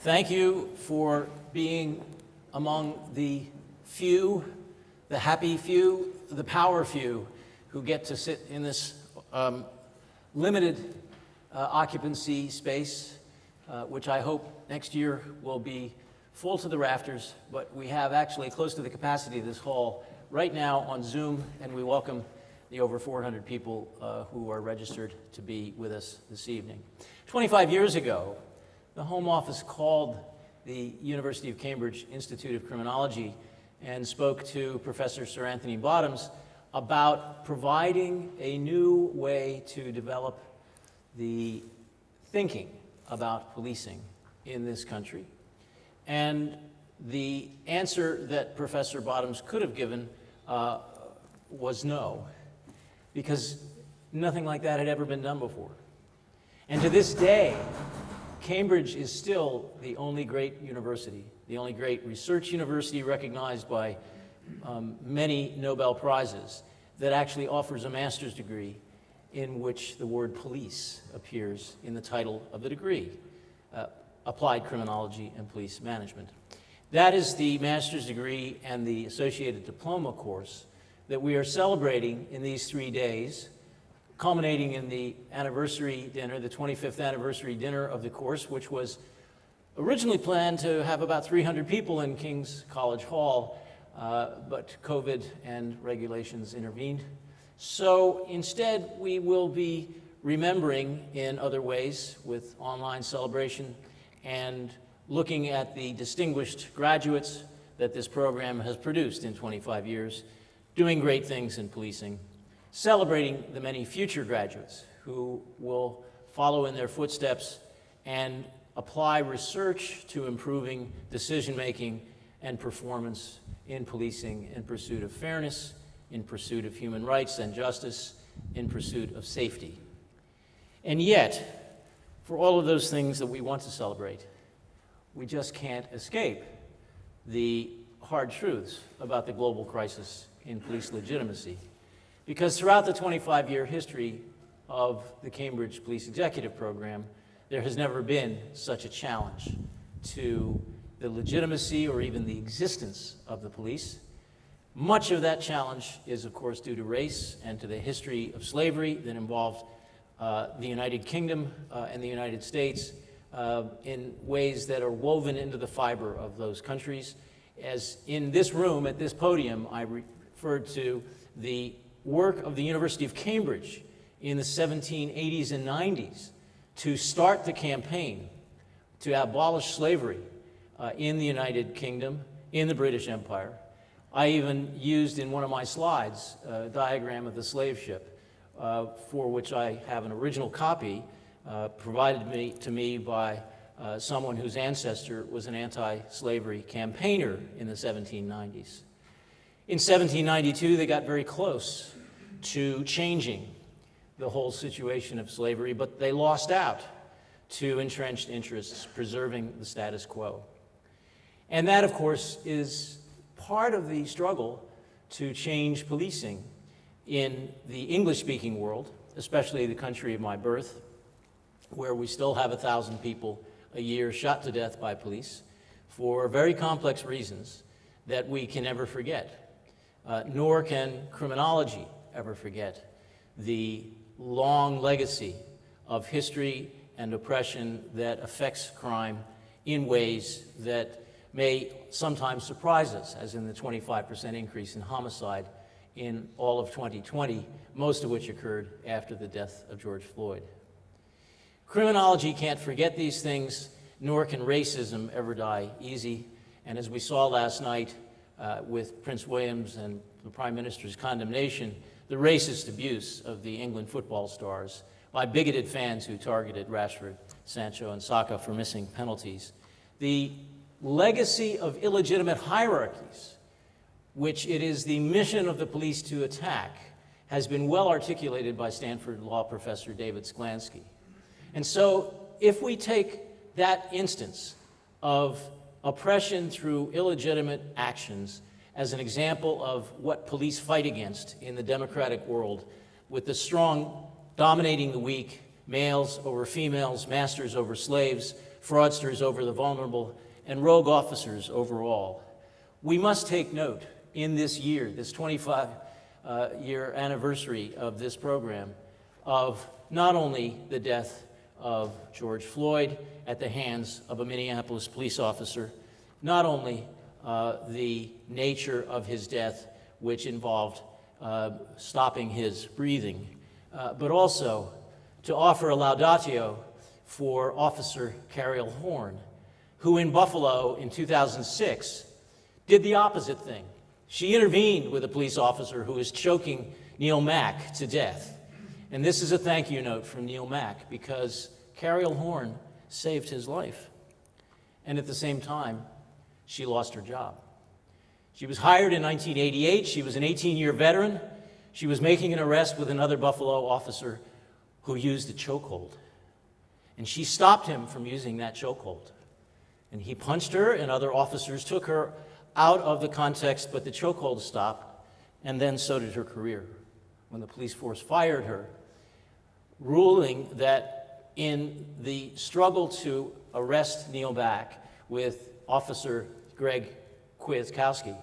Thank you for being among the few, the happy few, the power few who get to sit in this limited occupancy space, which I hope next year will be full to the rafters, but we have actually close to the capacity of this hall right now on Zoom, and we welcome the over 400 people who are registered to be with us this evening. 25 years ago, the Home Office called the University of Cambridge Institute of Criminology and spoke to Professor Sir Anthony Bottoms about providing a new way to develop the thinking about policing in this country. And the answer that Professor Bottoms could have given was no, because nothing like that had ever been done before. And to this day, Cambridge is still the only great university, the only great research university recognized by many Nobel Prizes that actually offers a master's degree in which the word police appears in the title of the degree, Applied Criminology and Police Management. That is the master's degree and the associated diploma course that we are celebrating in these 3 days, culminating in the anniversary dinner, the 25th anniversary dinner of the course, which was originally planned to have about 300 people in King's College Hall, but COVID and regulations intervened. So instead, we will be remembering in other ways with online celebration and looking at the distinguished graduates that this program has produced in 25 years, doing great things in policing, celebrating the many future graduates who will follow in their footsteps and apply research to improving decision-making and performance in policing in pursuit of fairness, in pursuit of human rights and justice, in pursuit of safety. And yet, for all of those things that we want to celebrate, we just can't escape the hard truths about the global crisis in police legitimacy. Because throughout the 25-year history of the Cambridge Police Executive Program, there has never been such a challenge to the legitimacy or even the existence of the police. Much of that challenge is, of course, due to race and to the history of slavery that involved the United Kingdom and the United States in ways that are woven into the fiber of those countries. As in this room, at this podium, I referred to the work of the University of Cambridge in the 1780s and 90s to start the campaign to abolish slavery in the United Kingdom, in the British Empire. I even used in one of my slides a diagram of the slave ship, for which I have an original copy provided to me by someone whose ancestor was an anti-slavery campaigner in the 1790s. In 1792, they got very close to changing the whole situation of slavery, but they lost out to entrenched interests preserving the status quo. And that, of course, is part of the struggle to change policing in the English-speaking world, especially the country of my birth, where we still have 1,000 people a year shot to death by police for very complex reasons that we can never forget. Nor can criminology ever forget the long legacy of history and oppression that affects crime in ways that may sometimes surprise us, as in the 25% increase in homicide in all of 2020, most of which occurred after the death of George Floyd. Criminology can't forget these things, nor can racism ever die easy. And as we saw last night with Prince William's and the Prime Minister's condemnation, the racist abuse of the England football stars by bigoted fans who targeted Rashford, Sancho, and Saka for missing penalties. The legacy of illegitimate hierarchies, which it is the mission of the police to attack, has been well articulated by Stanford law professor David Sklansky. And so if we take that instance of oppression through illegitimate actions as an example of what police fight against in the democratic world, with the strong dominating the weak, males over females, masters over slaves, fraudsters over the vulnerable, and rogue officers overall. We must take note in this year, this 25-year anniversary of this program, of not only the death of George Floyd at the hands of a Minneapolis police officer, not only the nature of his death, which involved stopping his breathing, but also to offer a laudatio for Officer Cariol Horne, who in Buffalo in 2006 did the opposite thing. She intervened with a police officer who was choking Neil Mack to death. And this is a thank you note from Neil Mack, because Cariol Horne saved his life. And at the same time, she lost her job. She was hired in 1988. She was an 18-year veteran. She was making an arrest with another Buffalo officer who used a chokehold. And she stopped him from using that chokehold. And he punched her, and other officers took her out of the context, but the chokehold stopped, and then so did her career when the police force fired her, ruling that in the struggle to arrest Neil Mack with Officer Greg Kwiatkowski,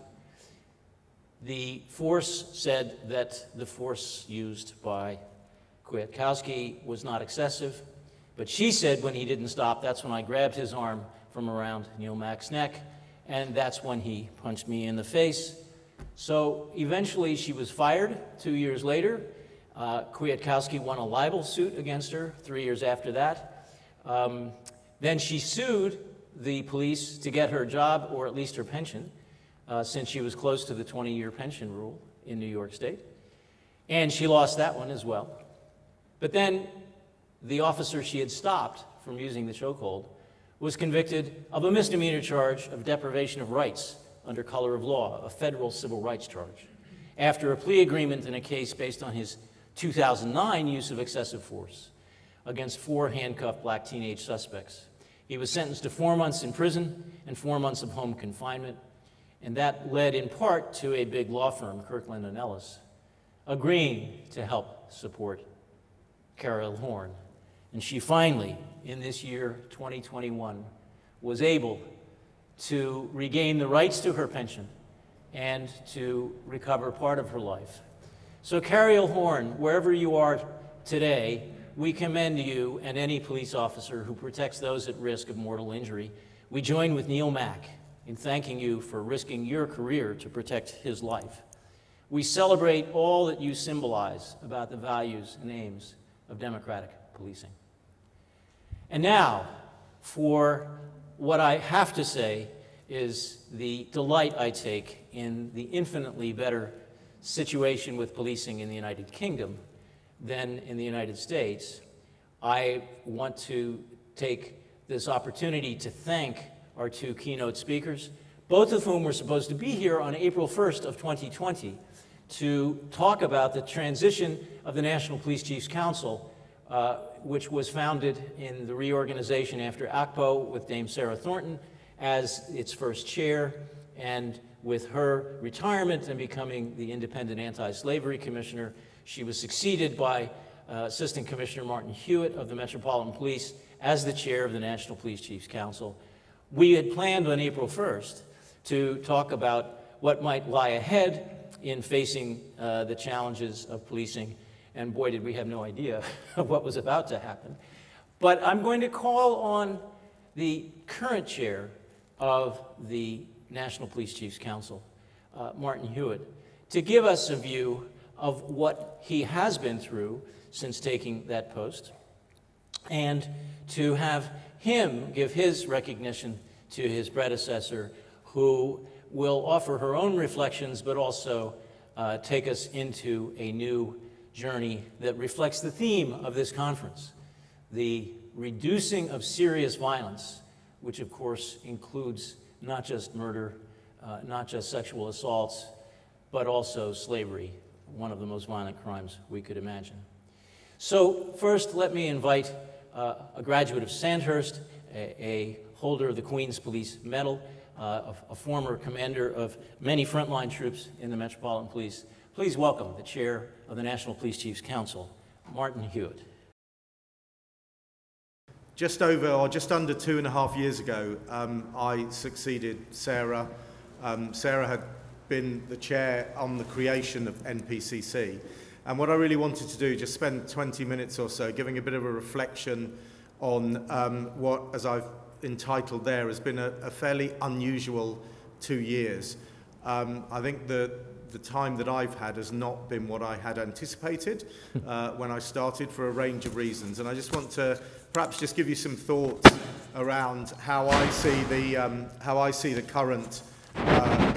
the force said that the force used by Kwiatkowski was not excessive, but she said when he didn't stop, that's when I grabbed his arm from around Neil Mack's neck, and that's when he punched me in the face. So eventually she was fired 2 years later. Kwiatkowski won a libel suit against her 3 years after that. Then she sued the police to get her job, or at least her pension, since she was close to the 20-year pension rule in New York State. And she lost that one as well. But then the officer she had stopped from using the chokehold was convicted of a misdemeanor charge of deprivation of rights under color of law, a federal civil rights charge, after a plea agreement in a case based on his 2009 use of excessive force against 4 handcuffed black teenage suspects. He was sentenced to 4 months in prison and 4 months of home confinement, and that led in part to a big law firm, Kirkland & Ellis, agreeing to help support Cariol Horne. And she finally, in this year, 2021, was able to regain the rights to her pension and to recover part of her life. So Cariol Horne, wherever you are today, we commend you and any police officer who protects those at risk of mortal injury. We join with Neil Mack in thanking you for risking your career to protect his life. We celebrate all that you symbolize about the values and aims of democratic policing. And now, for what I have to say is the delight I take in the infinitely better situation with policing in the United Kingdom than in the United States. I want to take this opportunity to thank our 2 keynote speakers, both of whom were supposed to be here on April 1st of 2020 to talk about the transition of the National Police Chiefs Council, which was founded in the reorganization after ACPO with Dame Sara Thornton as its first chair, and with her retirement and becoming the independent anti-slavery commissioner, she was succeeded by Assistant Commissioner Martin Hewitt of the Metropolitan Police as the chair of the National Police Chiefs Council. We had planned on April 1st to talk about what might lie ahead in facing the challenges of policing, and boy, did we have no idea of what was about to happen. But I'm going to call on the current chair of the National Police Chiefs Council, Martin Hewitt, to give us a view of what he has been through since taking that post, and to have him give his recognition to his predecessor, who will offer her own reflections, but also take us into a new journey that reflects the theme of this conference, the reducing of serious violence, which of course includes not just murder, not just sexual assaults, but also slavery, one of the most violent crimes we could imagine. So first, let me invite a graduate of Sandhurst, a holder of the Queen's Police Medal, a former commander of many frontline troops in the Metropolitan Police. Please welcome the chair of the National Police Chiefs Council, Martin Hewitt. just over or just under 2.5 years ago, I succeeded Sara. Sara had been the chair on the creation of NPCC. And what I really wanted to do, just spend 20 minutes or so giving a bit of a reflection on what, as I've entitled there, has been a fairly unusual 2 years. I think the time that I've had has not been what I had anticipated when I started, for a range of reasons. And I just want to perhaps just give you some thoughts around how I see the current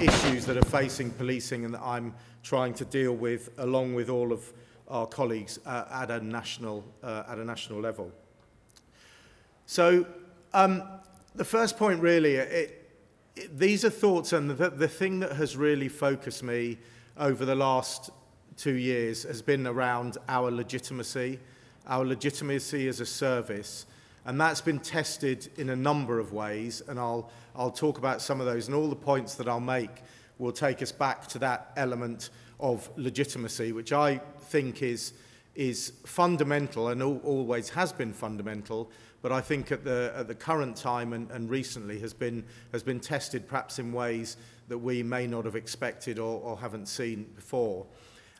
issues that are facing policing and that I'm trying to deal with, along with all of our colleagues at a national level. So the first point really, these are thoughts, and the thing that has really focused me over the last 2 years has been around our legitimacy as a service. And that's been tested in a number of ways, and I'll talk about some of those, and all the points that I'll make will take us back to that element of legitimacy, which I think is fundamental and always has been fundamental, but I think at the current time and recently has been tested perhaps in ways that we may not have expected or haven't seen before.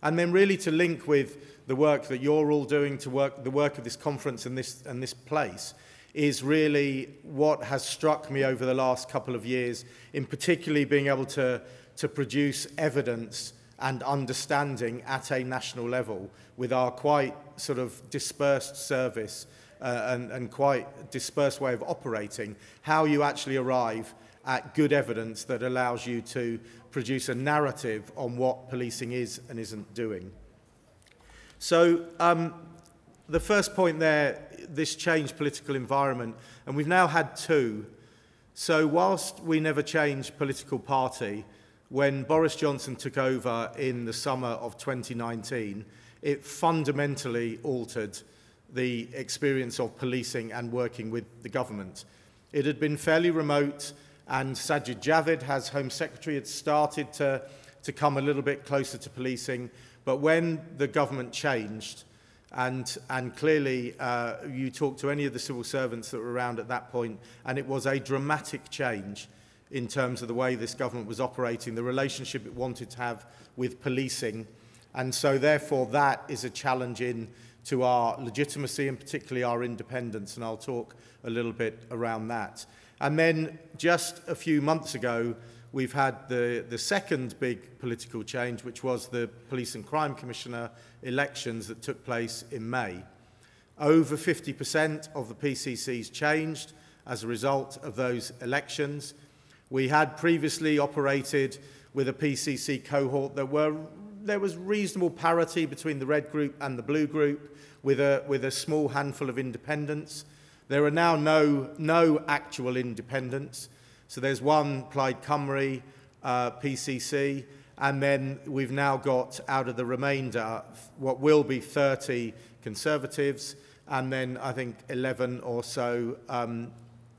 And then really to link with the work that you're all doing, the work of this conference and this place, is really what has struck me over the last couple of years, in particularly being able to produce evidence and understanding at a national level with our quite sort of dispersed service and quite dispersed way of operating, how you actually arrive at good evidence that allows you to produce a narrative on what policing is and isn't doing. So the first point there, this changed political environment, and we've now had two. So whilst we never changed political party, when Boris Johnson took over in the summer of 2019, it fundamentally altered the experience of policing and working with the government. It had been fairly remote, and Sajid Javid, as Home Secretary, had started to come a little bit closer to policing. But when the government changed, and clearly you talk to any of the civil servants that were around at that point, and it was a dramatic change in terms of the way this government was operating, the relationship it wanted to have with policing. And so therefore that is a challenge to our legitimacy and particularly our independence, and I'll talk a little bit around that. And then just a few months ago, we've had the second big political change, which was the Police and Crime Commissioner elections that took place in May. Over 50% of the PCCs changed as a result of those elections. We had previously operated with a PCC cohort there was reasonable parity between the red group and the blue group, with a small handful of independents. There are now no actual independents. So there's one Plaid Cymru PCC, and then we've now got, out of the remainder, what will be 30 Conservatives, and then I think 11 or so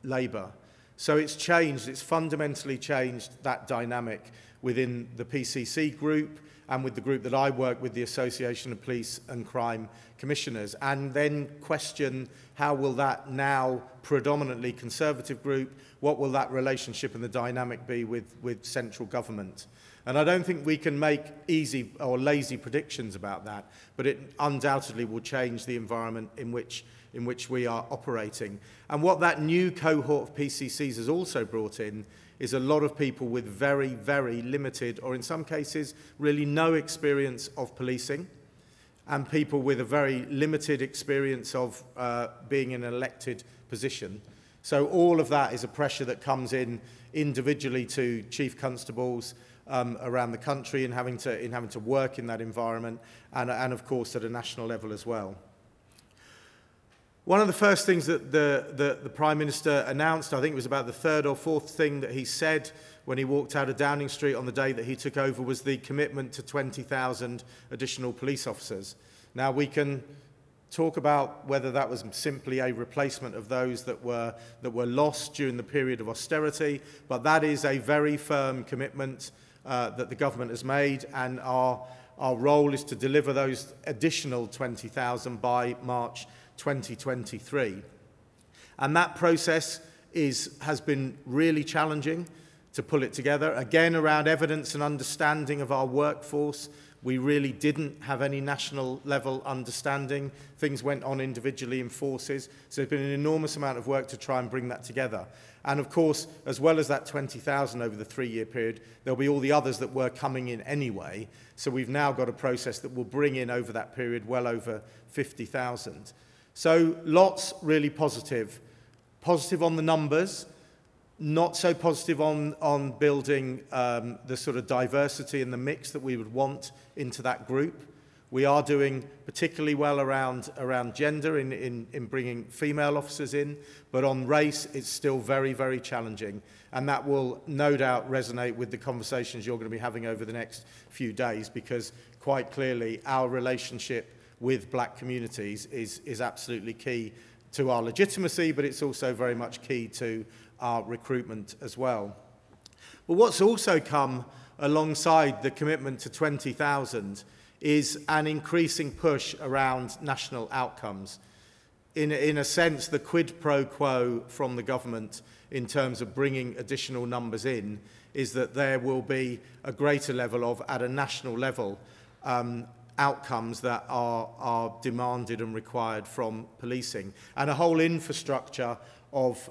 Labour. So it's changed, it's fundamentally changed that dynamic within the PCC group and with the group that I work with, the Association of Police and Crime Commissioners, and then question how will that now predominantly Conservative group, what will that relationship and the dynamic be with central government? And I don't think we can make easy or lazy predictions about that, but it undoubtedly will change the environment in which we are operating. And what that new cohort of PCCs has also brought in is a lot of people with very, very limited, or in some cases, really no experience of policing, and people with a very limited experience of being in an elected position. So all of that is a pressure that comes in individually to chief constables around the country and having to work in that environment, and of course at a national level as well. One of the first things that the Prime Minister announced, I think it was about the third or fourth thing that he said when he walked out of Downing Street on the day that he took over, was the commitment to 20,000 additional police officers. Now, we can talk about whether that was simply a replacement of those that were lost during the period of austerity, but that is a very firm commitment that the government has made, and our role is to deliver those additional 20,000 by March 2023. And that process has been really challenging to pull it together. Again, around evidence and understanding of our workforce, we really didn't have any national level understanding. Things went on individually in forces. So there's been an enormous amount of work to try and bring that together. And of course, as well as that 20,000 over the 3-year period, there'll be all the others that were coming in anyway. So we've now got a process that will bring in over that period well over 50,000. So lots really positive. Positive on the numbers, not so positive on building the sort of diversity and the mix that we would want into that group. We are doing particularly well around gender in bringing female officers in, but on race it's still very, very challenging. And that will no doubt resonate with the conversations you're going to be having over the next few days, because quite clearly our relationship with black communities is absolutely key to our legitimacy, but it's also very much key to our recruitment as well. But what's also come alongside the commitment to 20,000 is an increasing push around national outcomes. In a sense, the quid pro quo from the government in terms of bringing additional numbers in is that there will be a greater level of, at a national level, outcomes that are demanded and required from policing, and a whole infrastructure of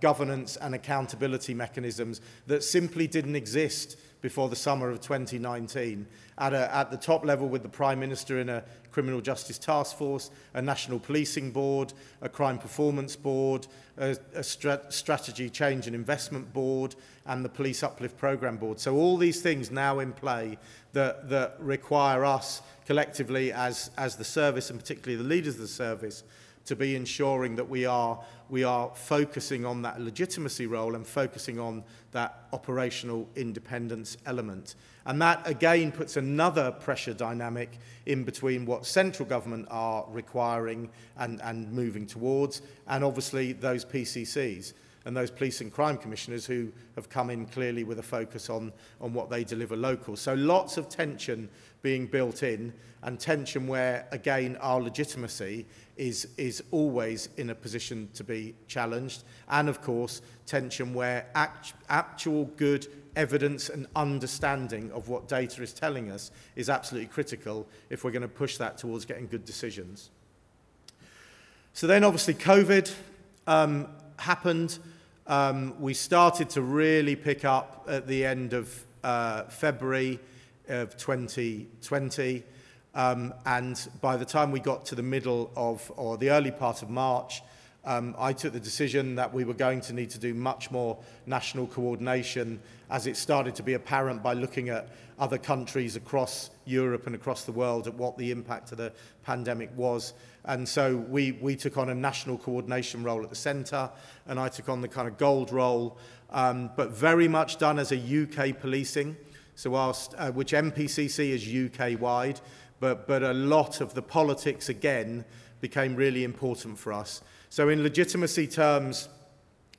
governance and accountability mechanisms that simply didn't exist before the summer of 2019. At the top level, with the Prime Minister in a criminal justice task force, a national policing board, a crime performance board, a strategy change and investment board, and the police uplift programme board. So all these things now in play that require us collectively as the service, and particularly the leaders of the service, to be ensuring that we are focusing on that legitimacy role and focusing on that operational independence element. And that again puts another pressure dynamic in between what central government are requiring and moving towards, and obviously those PCCs and those police and crime commissioners who have come in clearly with a focus on what they deliver local. So lots of tension being built in, and tension where, again, our legitimacy is always in a position to be challenged. And, of course, tension where actual good evidence and understanding of what data is telling us is absolutely critical if we're going to push that towards getting good decisions. So then, obviously, COVID happened. We started to really pick up at the end of February of 2020. And by the time we got to the middle of, or the early part of March, I took the decision that we were going to need to do much more national coordination, as it started to be apparent by looking at other countries across Europe and across the world at what the impact of the pandemic was. And so we took on a national coordination role at the centre, and I took on the kind of gold role, but very much done as a UK policing, so whilst, which MPCC is UK-wide, but a lot of the politics, again, became really important for us. So in legitimacy terms,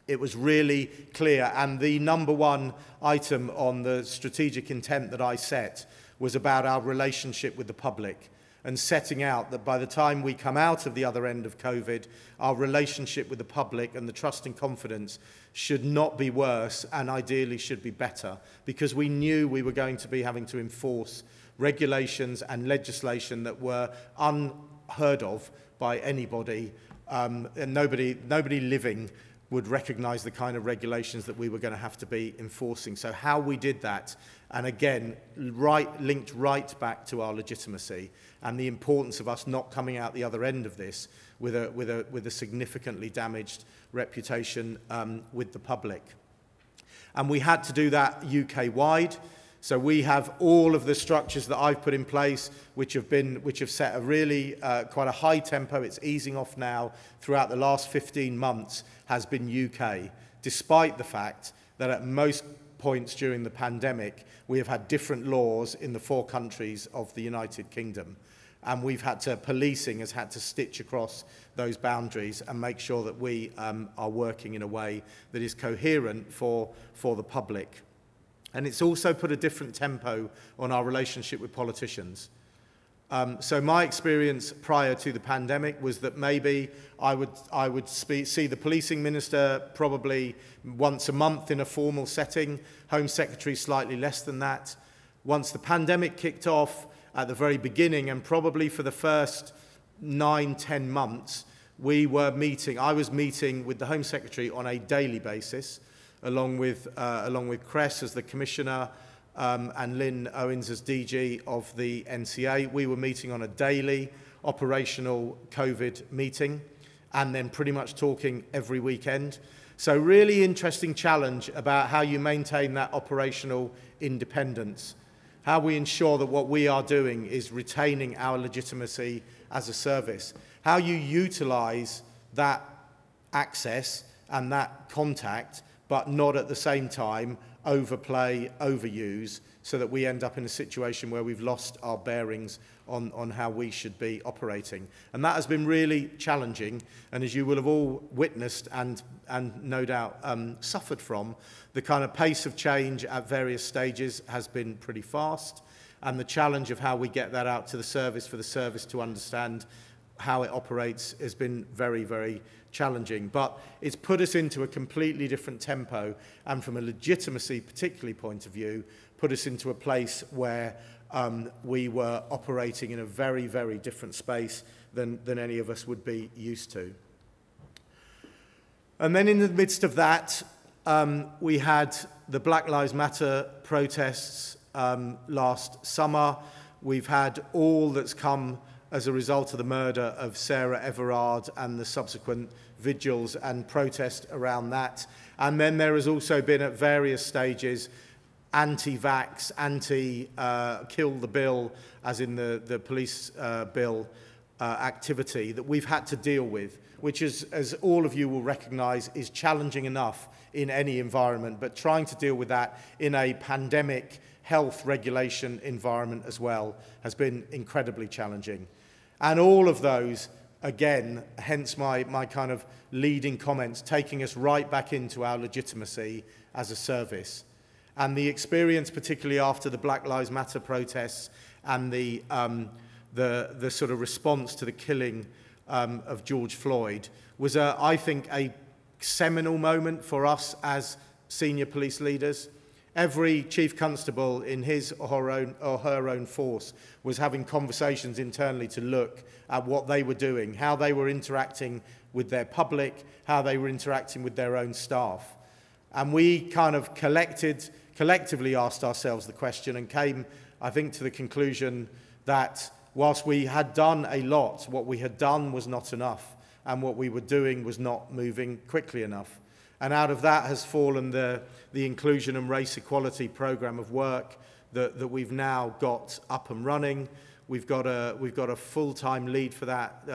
it was really clear, and the number one item on the strategic intent that I set was about our relationship with the public, and setting out that by the time we come out of the other end of COVID, our relationship with the public and the trust and confidence should not be worse, and ideally should be better, because we knew we were going to be having to enforce regulations and legislation that were unheard of by anybody, and nobody living would recognise the kind of regulations that we were going to have to be enforcing. So how we did that, and again, linked right back to our legitimacy and the importance of us not coming out the other end of this with a significantly damaged reputation with the public. And we had to do that UK-wide. So we have all of the structures that I've put in place, which have set a really quite a high tempo. It's easing off now. Throughout the last 15 months has been UK, despite the fact that at most points during the pandemic, we have had different laws in the 4 countries of the United Kingdom. And policing has had to stitch across those boundaries and make sure that we are working in a way that is coherent for the public. And it's also put a different tempo on our relationship with politicians. So my experience prior to the pandemic was that maybe I would see the policing minister probably once a month in a formal setting, Home Secretary slightly less than that. Once the pandemic kicked off at the very beginning, and probably for the first 9-10 months, I was meeting with the Home Secretary on a daily basis, along with Cress as the Commissioner, and Lynn Owens as DG of the NCA. We were meeting on a daily operational COVID meeting, and then pretty much talking every weekend. So really interesting challenge about how you maintain that operational independence, how we ensure that what we are doing is retaining our legitimacy as a service, how you utilize that access and that contact, but not at the same time overplay, overuse, so that we end up in a situation where we've lost our bearings on how we should be operating. And that has been really challenging, and as you will have all witnessed and no doubt suffered from, the kind of pace of change at various stages has been pretty fast, and the challenge of how we get that out to the service for the service to understand how it operates has been very, very challenging. But it's put us into a completely different tempo, and from a legitimacy particularly point of view, put us into a place where we were operating in a very, very different space than any of us would be used to. And then in the midst of that, we had the Black Lives Matter protests last summer. We've had all that's come as a result of the murder of Sara Everard and the subsequent vigils and protest around that. And then there has also been at various stages anti-vax, anti-kill the bill, as in the police bill activity that we've had to deal with, which is, as all of you will recognise, is challenging enough in any environment, but trying to deal with that in a pandemic health regulation environment as well has been incredibly challenging. And all of those, again, hence my kind of leading comments, taking us right back into our legitimacy as a service. And the experience, particularly after the Black Lives Matter protests and the sort of response to the killing of George Floyd, was, I think, a seminal moment for us as senior police leaders. Every chief constable in his or her own force was having conversations internally to look at what they were doing, how they were interacting with their public, how they were interacting with their own staff. And we kind of collectively asked ourselves the question and came, I think, to the conclusion that whilst we had done a lot, what we had done was not enough, and what we were doing was not moving quickly enough. And out of that has fallen the inclusion and race equality programme of work that we've now got up and running. We've got a full-time lead for that.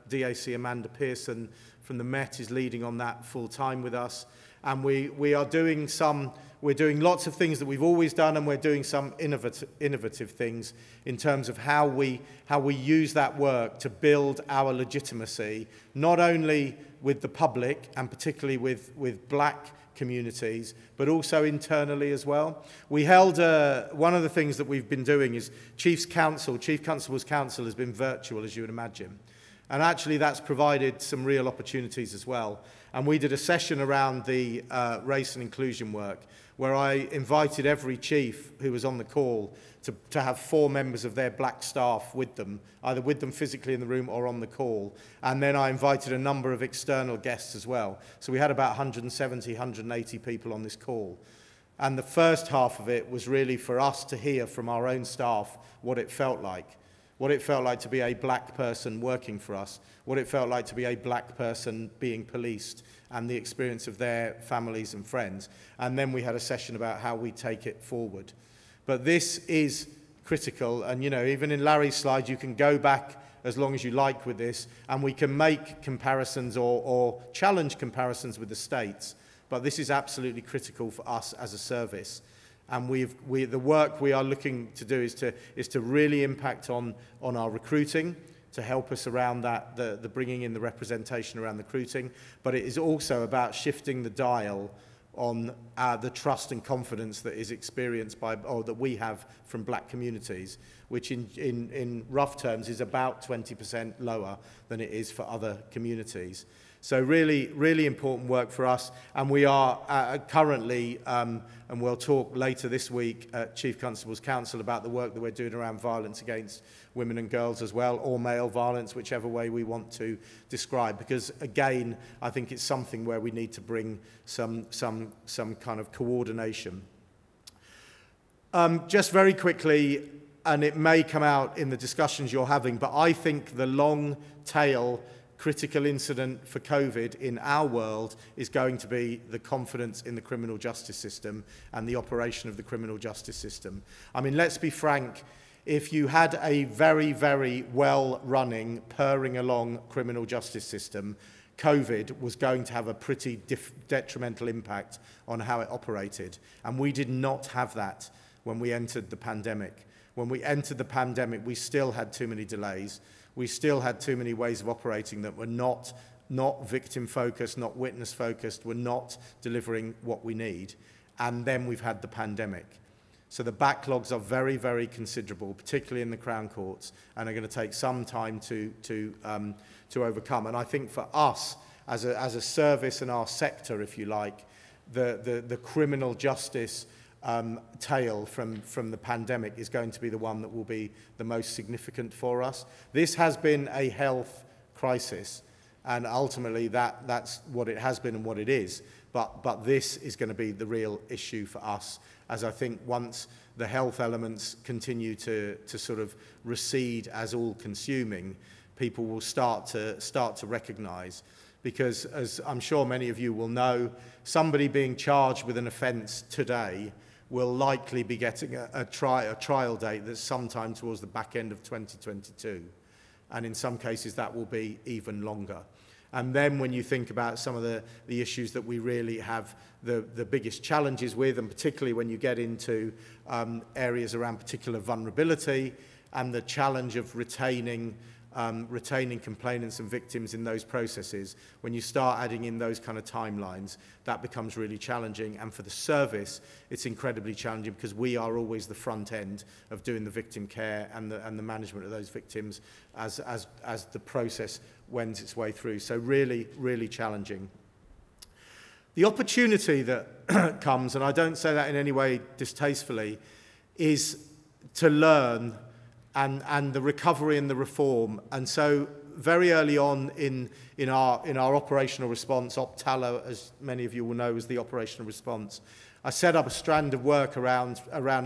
DAC Amanda Pearson from the Met is leading on that full-time with us. And we're doing lots of things that we've always done, and we're doing some innovative things in terms of how we use that work to build our legitimacy, not only with the public and particularly with black communities, but also internally as well. We held, one of the things that we've been doing is Chief Constable's Council has been virtual, as you would imagine. And actually that's provided some real opportunities as well. And we did a session around the race and inclusion work where I invited every chief who was on the call to have 4 members of their black staff with them, either with them physically in the room or on the call. And then I invited a number of external guests as well. So we had about 170, 180 people on this call. And the first half of it was really for us to hear from our own staff what it felt like. What it felt like to be a black person working for us, what it felt like to be a black person being policed, and the experience of their families and friends. And then we had a session about how we take it forward. But this is critical, and you know, even in Larry's slide, you can go back as long as you like with this, and we can make comparisons or challenge comparisons with the States. But this is absolutely critical for us as a service. And the work we are looking to do is to really impact on our recruiting, to help us around that, the bringing in the representation around the recruiting. But it is also about shifting the dial on the trust and confidence that is experienced by, or that we have from black communities, which in rough terms is about 20% lower than it is for other communities. So really, really important work for us, and we are currently, and we'll talk later this week at Chief Constable's Council about the work that we're doing around violence against women and girls as well, or male violence, whichever way we want to describe, because again, I think it's something where we need to bring some kind of coordination. Just very quickly, and it may come out in the discussions you're having, but I think the long tail critical incident for COVID in our world is going to be the confidence in the criminal justice system and the operation of the criminal justice system. I mean, let's be frank, if you had a very, very well-running, purring along criminal justice system, COVID was going to have a pretty detrimental impact on how it operated. And we did not have that when we entered the pandemic. When we entered the pandemic, we still had too many delays. We still had too many ways of operating that were not victim-focused, not witness-focused, were not delivering what we need. And then we've had the pandemic. So the backlogs are very, very considerable, particularly in the Crown Courts, and are going to take some time to overcome. And I think for us, as a service and our sector, if you like, the criminal justice tail from the pandemic is going to be the one that will be the most significant for us. This has been a health crisis, and ultimately that's what it has been and what it is. But this is going to be the real issue for us, as I think once the health elements continue to sort of recede as all-consuming, people will start to recognise. Because, as I'm sure many of you will know, somebody being charged with an offence today will likely be getting a trial date that's sometime towards the back end of 2022. And in some cases, that will be even longer. And then when you think about some of the issues that we really have the biggest challenges with, and particularly when you get into areas around particular vulnerability and the challenge of retaining complainants and victims in those processes, when you start adding in those kind of timelines, that becomes really challenging. And for the service, it's incredibly challenging because we are always the front end of doing the victim care and the management of those victims as the process wends its way through. So really, really challenging. The opportunity that comes, and I don't say that in any way distastefully, is to learn and the recovery and the reform. And so very early on in our operational response, OPTALA, as many of you will know, is the operational response, I set up a strand of work around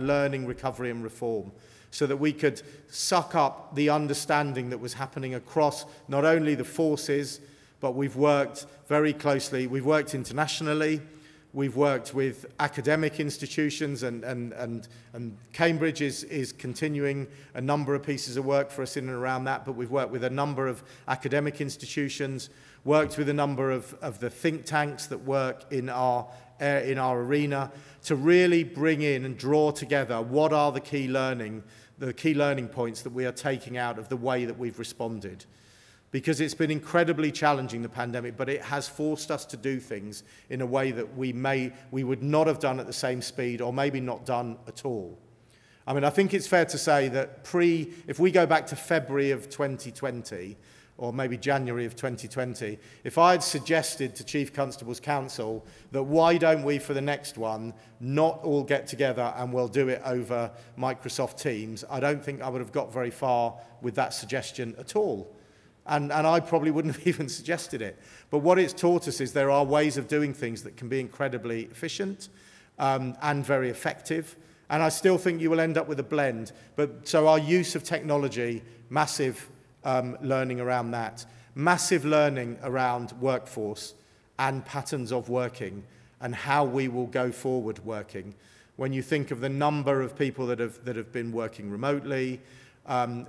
learning, recovery and reform, so that we could suck up the understanding that was happening across not only the forces, but we've worked very closely, we've worked internationally, we've worked with academic institutions, and Cambridge is continuing a number of pieces of work for us in and around that, but we've worked with a number of academic institutions, worked with a number of the think tanks that work in our arena to really bring in and draw together what are the key learning points that we are taking out of the way that we've responded. Because it's been incredibly challenging, the pandemic, but it has forced us to do things in a way that we would not have done at the same speed, or maybe not done at all. I mean, I think it's fair to say that if we go back to February of 2020, or maybe January of 2020, if I had suggested to Chief Constable's Council that why don't we, for the next one, not all get together and we'll do it over Microsoft Teams, I don't think I would have got very far with that suggestion at all. And I probably wouldn't have even suggested it. But what it's taught us is there are ways of doing things that can be incredibly efficient and very effective. And I still think you will end up with a blend. So our use of technology, massive learning around that, massive learning around workforce and patterns of working and how we will go forward working. When you think of the number of people that have been working remotely,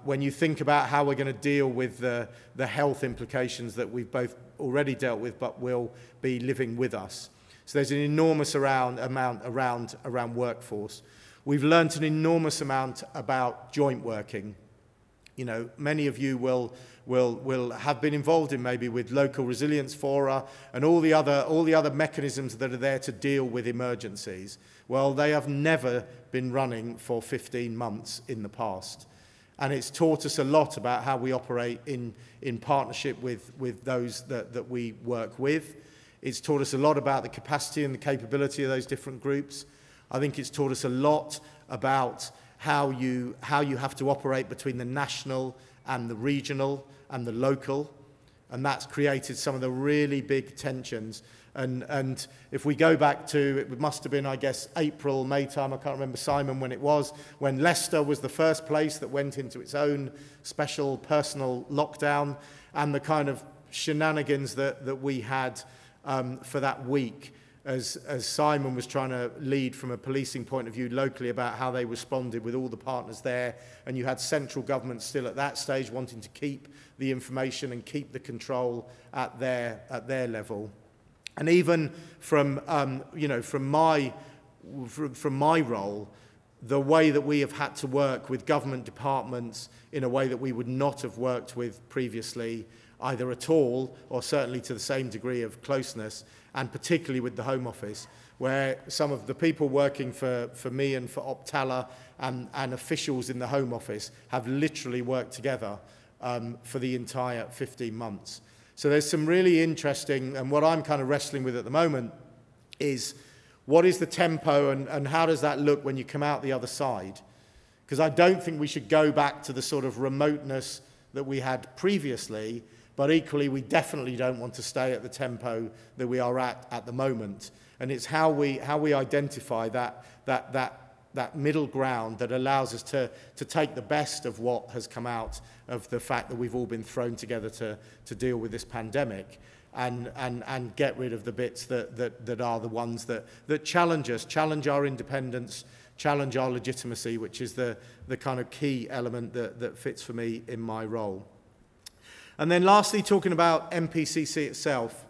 when you think about how we're going to deal with the health implications that we've both already dealt with but will be living with us. So there's an enormous amount around workforce. We've learnt an enormous amount about joint working. You know, many of you will have been involved in maybe with local resilience fora and all the other mechanisms that are there to deal with emergencies. Well, they have never been running for 15 months in the past. And it's taught us a lot about how we operate in partnership with those that we work with. It's taught us a lot about the capacity and the capability of those different groups. I think it's taught us a lot about how you have to operate between the national and the regional and the local. And that's created some of the really big tensions. And if we go back to, it must have been, I guess, April, May time, I can't remember, Simon, when it was, when Leicester was the first place that went into its own special personal lockdown, and the kind of shenanigans that we had for that week as Simon was trying to lead from a policing point of view locally about how they responded with all the partners there, and you had central government still at that stage wanting to keep the information and keep the control at their level. And even from from my role, the way that we have had to work with government departments in a way that we would not have worked with previously, either at all or certainly to the same degree of closeness, and particularly with the Home Office, where some of the people working for me and for Optala and officials in the Home Office have literally worked together for the entire 15 months. So there's some really interesting, and what I'm kind of wrestling with at the moment is what is the tempo and how does that look when you come out the other side? Because I don't think we should go back to the sort of remoteness that we had previously, but equally we definitely don't want to stay at the tempo that we are at the moment. And it's how we identify that middle ground that allows us to take the best of what has come out of the fact that we've all been thrown together to deal with this pandemic, and get rid of the bits that are the ones that challenge us, challenge our independence, challenge our legitimacy, which is the kind of key element that fits for me in my role. And then lastly, talking about MPCC itself.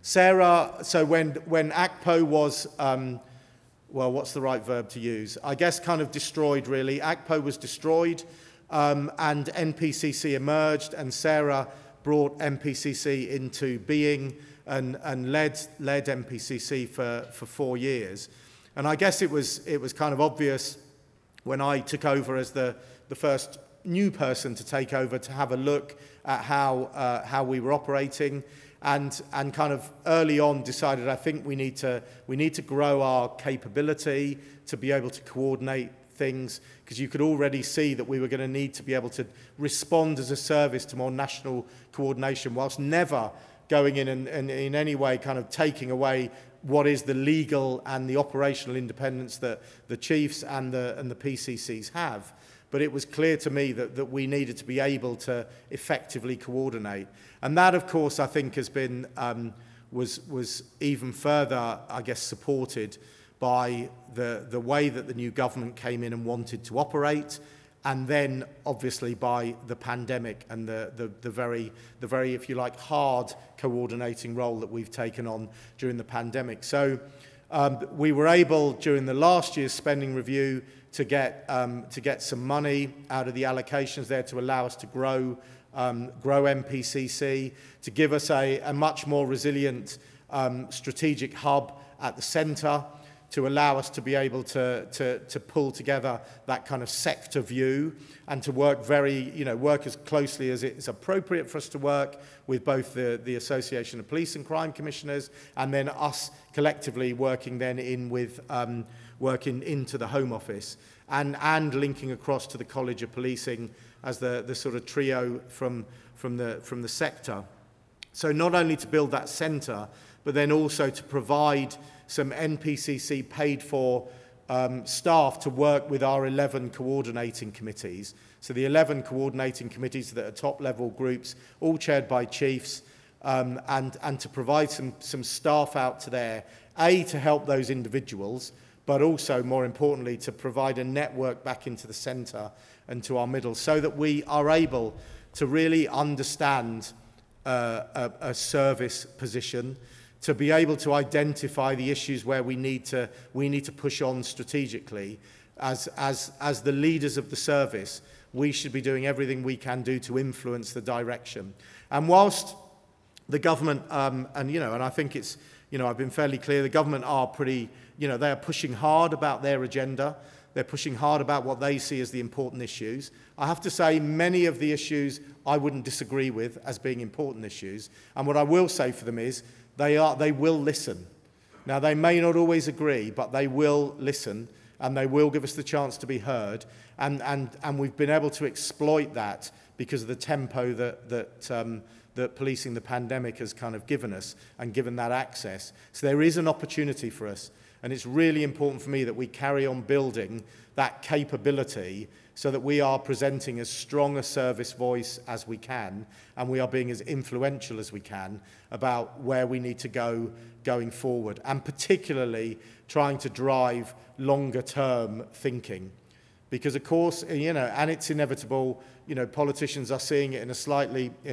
Sara, so when ACPO was, well, what's the right verb to use? I guess kind of destroyed, really. ACPO was destroyed, and NPCC emerged, and Sara brought MPCC into being and led MPCC for 4 years. And I guess it was kind of obvious when I took over as the first new person to take over to have a look at how we were operating, and kind of early on decided I think we need to grow our capability to be able to coordinate things, because you could already see that we were going to need to be able to respond as a service to more national coordination, whilst never going in and in any way kind of taking away what is the legal and the operational independence that the chiefs and the PCCs have. But it was clear to me that we needed to be able to effectively coordinate. And that, of course, I think has been, was even further, I guess, supported by the way that the new government came in and wanted to operate, and then obviously by the pandemic and the very, if you like, hard coordinating role that we've taken on during the pandemic. So we were able, during the last year's spending review, to get some money out of the allocations there to allow us to grow MPCC, to give us a much more resilient strategic hub at the centre, to allow us to be able to pull together that kind of sector view and to work work as closely as it's appropriate for us to work with both the Association of Police and Crime Commissioners, and then us collectively working then in with working into the Home Office and linking across to the College of Policing as the sort of trio from the sector. So not only to build that centre, but then also to provide some NPCC paid for staff to work with our 11 coordinating committees. So the 11 coordinating committees that are top level groups, all chaired by chiefs, and to provide some staff out to there, to help those individuals, but also, more importantly, to provide a network back into the centre and to our middle, so that we are able to really understand a service position, to be able to identify the issues where we need to push on strategically, as the leaders of the service, we should be doing everything we can do to influence the direction. And whilst the government, and I think it's, I've been fairly clear, the government are pretty, they are pushing hard about their agenda. They're pushing hard about what they see as the important issues. I have to say many of the issues I wouldn't disagree with as being important issues. And what I will say for them is they will listen. Now, they may not always agree, but they will listen and they will give us the chance to be heard. And we've been able to exploit that because of the tempo that policing the pandemic has kind of given us and given that access. So there is an opportunity for us. And it's really important for me that we carry on building that capability so that we are presenting as strong a service voice as we can, and we are being as influential as we can about where we need to go going forward, and particularly trying to drive longer term thinking. Because of course, and it's inevitable, politicians are seeing it in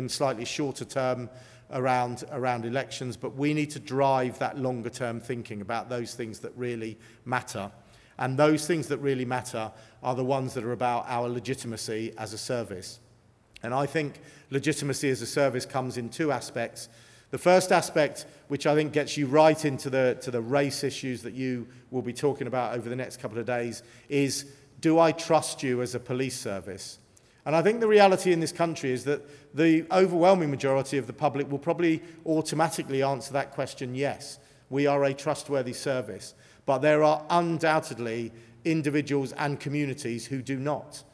slightly shorter term around elections, but we need to drive that longer term thinking about those things that really matter. And those things that really matter are the ones that are about our legitimacy as a service. And I think legitimacy as a service comes in two aspects. The first aspect, which I think gets you right into the race issues that you will be talking about over the next couple of days, is, do I trust you as a police service? And I think the reality in this country is that the overwhelming majority of the public will probably automatically answer that question, yes, we are a trustworthy service. But there are undoubtedly individuals and communities who do not,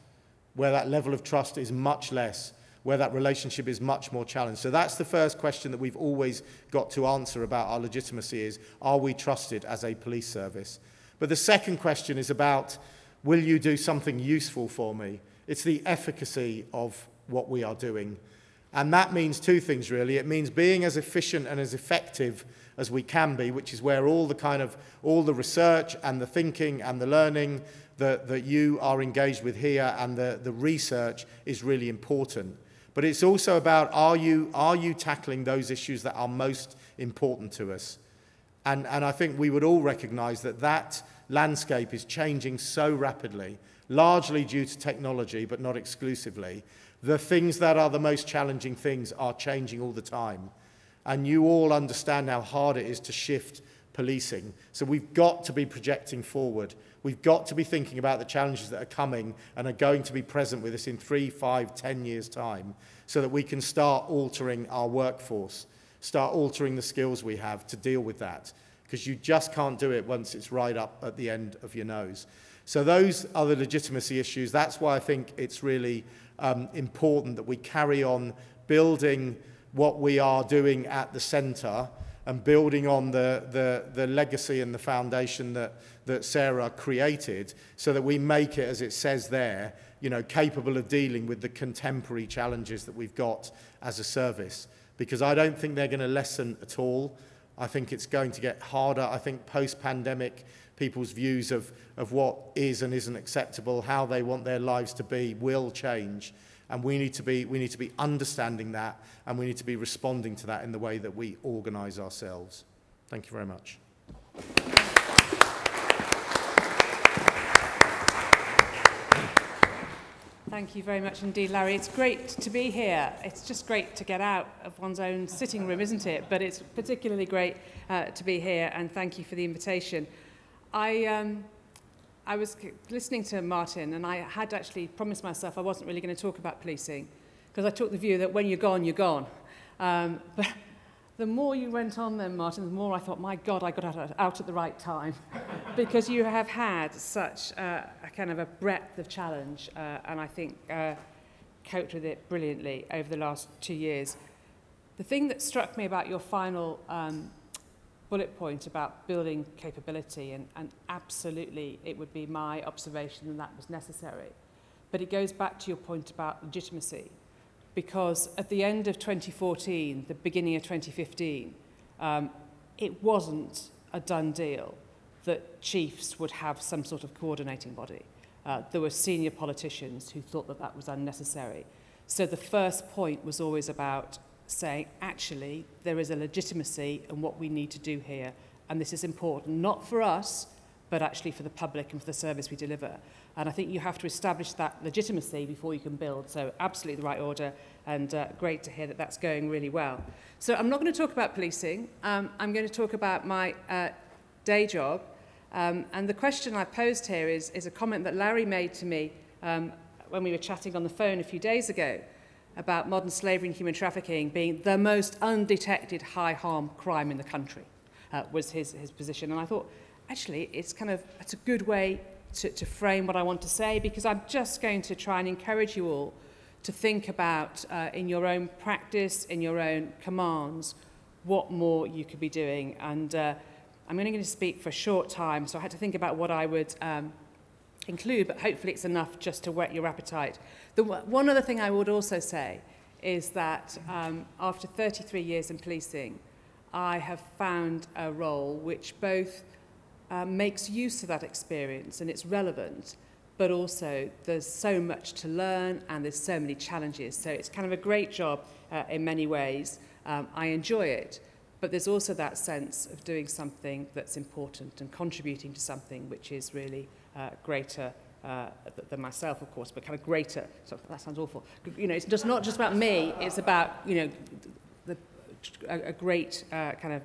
where that level of trust is much less, where that relationship is much more challenged. So that's the first question that we've always got to answer about our legitimacy is, are we trusted as a police service? But the second question is about, will you do something useful for me? It's the efficacy of what we are doing. And that means two things, really. It means being as efficient and as effective as we can be, which is where all the research and the thinking and the learning that you are engaged with here and the research is really important. But it's also about, are you tackling those issues that are most important to us? And I think we would all recognise that landscape is changing so rapidly, largely due to technology, but not exclusively. The things that are the most challenging things are changing all the time. And you all understand how hard it is to shift policing. So we've got to be projecting forward. We've got to be thinking about the challenges that are coming and are going to be present with us in 3, 5, 10 years' time, so that we can start altering our workforce, start altering the skills we have to deal with that. Because you just can't do it once it's right up at the end of your nose. So those are the legitimacy issues. That's why I think it's really important that we carry on building what we are doing at the centre and building on the legacy and the foundation that Sara created, so that we make it, as it says there, capable of dealing with the contemporary challenges that we've got as a service. Because I don't think they're going to lessen at all. I think it's going to get harder. I think post-pandemic, people's views of what is and isn't acceptable, how they want their lives to be, will change. And we need to be understanding that, and we need to be responding to that in the way that we organise ourselves. Thank you very much. Thank you very much indeed, Larry. It's great to be here. It's just great to get out of one's own sitting room, isn't it? But it's particularly great to be here, and thank you for the invitation. I was listening to Martin, and I had actually promised myself I wasn't really going to talk about policing, because I took the view that when you're gone, you're gone. But the more you went on then, Martin, the more I thought, my God, I got out at the right time, because you have had such a kind of a breadth of challenge, and I think coped with it brilliantly over the last 2 years. The thing that struck me about your final bullet point about building capability, and absolutely it would be my observation that was necessary. But it goes back to your point about legitimacy, because at the end of 2014, the beginning of 2015, it wasn't a done deal that chiefs would have some sort of coordinating body. There were senior politicians who thought that that was unnecessary. So the first point was always about saying, actually, there is a legitimacy in what we need to do here, and this is important, not for us, but actually for the public and for the service we deliver. And I think you have to establish that legitimacy before you can build. So absolutely the right order, and great to hear that that's going really well. So I'm not going to talk about policing. I'm going to talk about my day job. And the question I posed here is a comment that Larry made to me when we were chatting on the phone a few days ago about modern slavery and human trafficking being the most undetected high-harm crime in the country, was his position. And I thought, actually, it's a good way to frame what I want to say, because I'm just going to try and encourage you all to think about, in your own practice, in your own commands, what more you could be doing. And I'm only going to speak for a short time, so I had to think about what I would include, but hopefully it's enough just to whet your appetite. One other thing I would also say is that after 33 years in policing, I have found a role which both makes use of that experience and it's relevant, but also there's so much to learn and there's so many challenges. So it's kind of a great job in many ways. I enjoy it, but there's also that sense of doing something that's important and contributing to something which is really greater than myself, of course, but kind of greater. So that sounds awful. You know, it's just not just about me. It's about, you know, a great kind of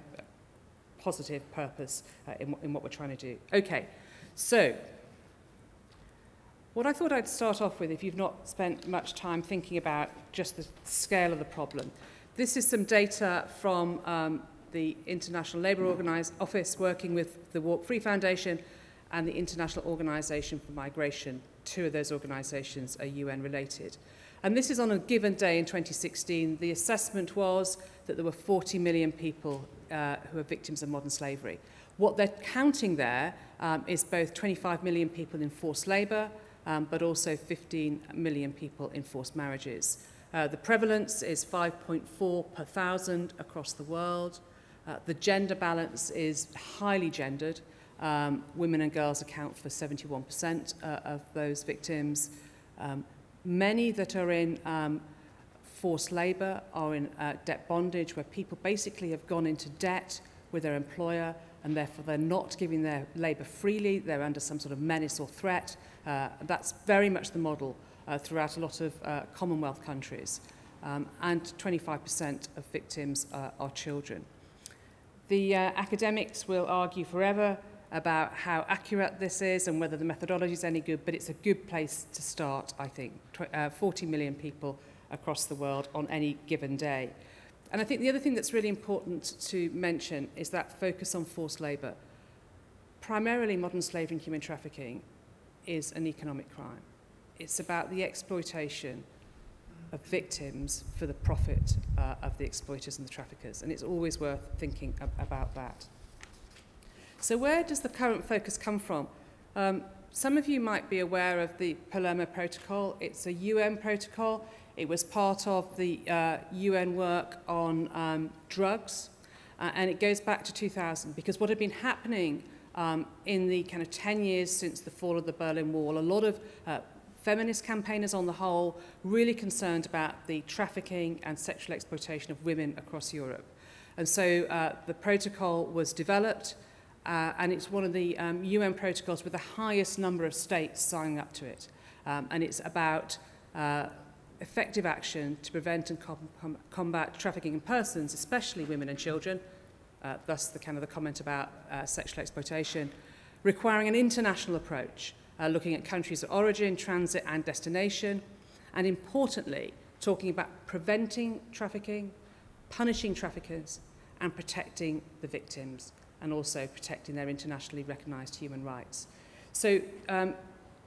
positive purpose in what we're trying to do. Okay, so what I thought I'd start off with, if you've not spent much time thinking about just the scale of the problem, this is some data from the International Labour Office working with the Walk Free Foundation and the International Organisation for Migration. Two of those organisations are UN related. And this is on a given day in 2016. The assessment was that there were 40 million people who are victims of modern slavery. What they're counting there is both 25 million people in forced labour, but also 15 million people in forced marriages. The prevalence is 5.4 per thousand across the world. The gender balance is highly gendered. Women and girls account for 71% of those victims. Many that are in forced labour are in debt bondage, where people basically have gone into debt with their employer and therefore they're not giving their labour freely, they're under some sort of menace or threat. That's very much the model throughout a lot of Commonwealth countries. And 25% of victims are children. The academics will argue forever about how accurate this is and whether the methodology is any good, but it's a good place to start, I think. 40 million people across the world on any given day. And I think the other thing that's really important to mention is that focus on forced labour. Primarily, modern slavery and human trafficking is an economic crime. It's about the exploitation of victims for the profit of the exploiters and the traffickers, and it's always worth thinking about that. So where does the current focus come from? Some of you might be aware of the Palermo Protocol. It's a UN protocol. It was part of the UN work on drugs, and it goes back to 2000, because what had been happening in the kind of 10 years since the fall of the Berlin Wall, a lot of feminist campaigners on the whole really concerned about the trafficking and sexual exploitation of women across Europe. And so the protocol was developed, and it's one of the UN protocols with the highest number of states signing up to it. And it's about effective action to prevent and combat trafficking in persons, especially women and children, thus the kind of the comment about sexual exploitation, requiring an international approach, looking at countries of origin, transit and destination, and importantly, talking about preventing trafficking, punishing traffickers, and protecting the victims, and also protecting their internationally recognised human rights. So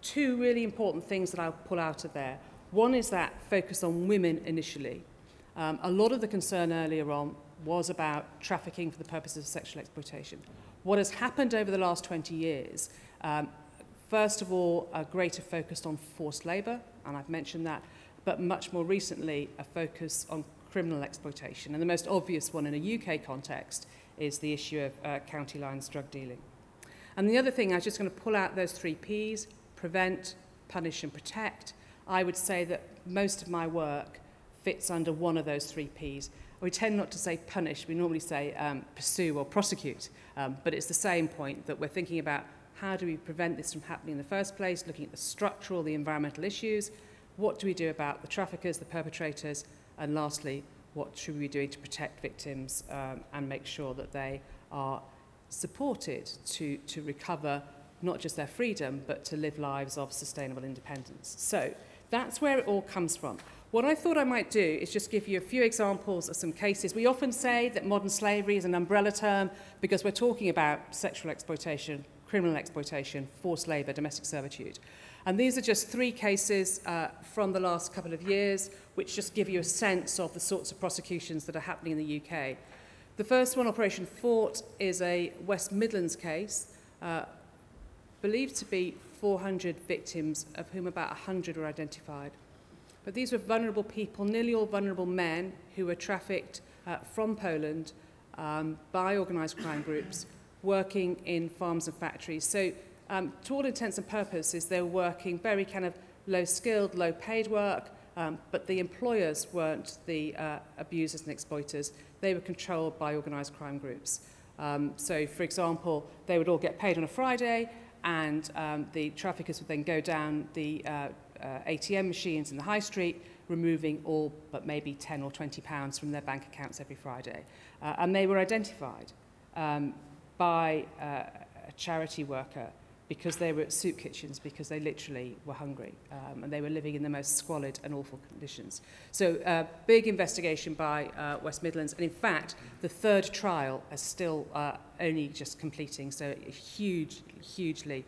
two really important things that I'll pull out of there. One is that focus on women initially. A lot of the concern earlier on was about trafficking for the purposes of sexual exploitation. What has happened over the last 20 years, first of all, a greater focus on forced labour, and I've mentioned that, but much more recently, a focus on criminal exploitation. And the most obvious one in a UK context is the issue of county lines drug dealing. And the other thing, I was just going to pull out those 3 Ps, prevent, punish and protect. I would say that most of my work fits under one of those 3 Ps. We tend not to say punish, we normally say pursue or prosecute, but it's the same point that we're thinking about how do we prevent this from happening in the first place, looking at the structural, the environmental issues, what do we do about the traffickers, the perpetrators, and lastly, what should we be doing to protect victims and make sure that they are supported to recover not just their freedom, but to live lives of sustainable independence. So that's where it all comes from. What I thought I might do is just give you a few examples of some cases. We often say that modern slavery is an umbrella term because we're talking about sexual exploitation, criminal exploitation, forced labour, domestic servitude. And these are just 3 cases from the last couple of years, which just give you a sense of the sorts of prosecutions that are happening in the UK. The first one, Operation Fort, is a West Midlands case, believed to be 400 victims, of whom about 100 were identified. But these were vulnerable people, nearly all vulnerable men, who were trafficked from Poland by organised crime groups, working in farms and factories. So to all intents and purposes, they were working very kind of low-skilled, low-paid work, but the employers weren't the abusers and exploiters. They were controlled by organised crime groups. So, for example, they would all get paid on a Friday, and the traffickers would then go down the ATM machines in the high street, removing all but maybe 10 or 20 pounds from their bank accounts every Friday. And they were identified by a charity worker because they were at soup kitchens, because they literally were hungry and they were living in the most squalid and awful conditions. So big investigation by West Midlands, and in fact the 3rd trial is still only just completing, so a hugely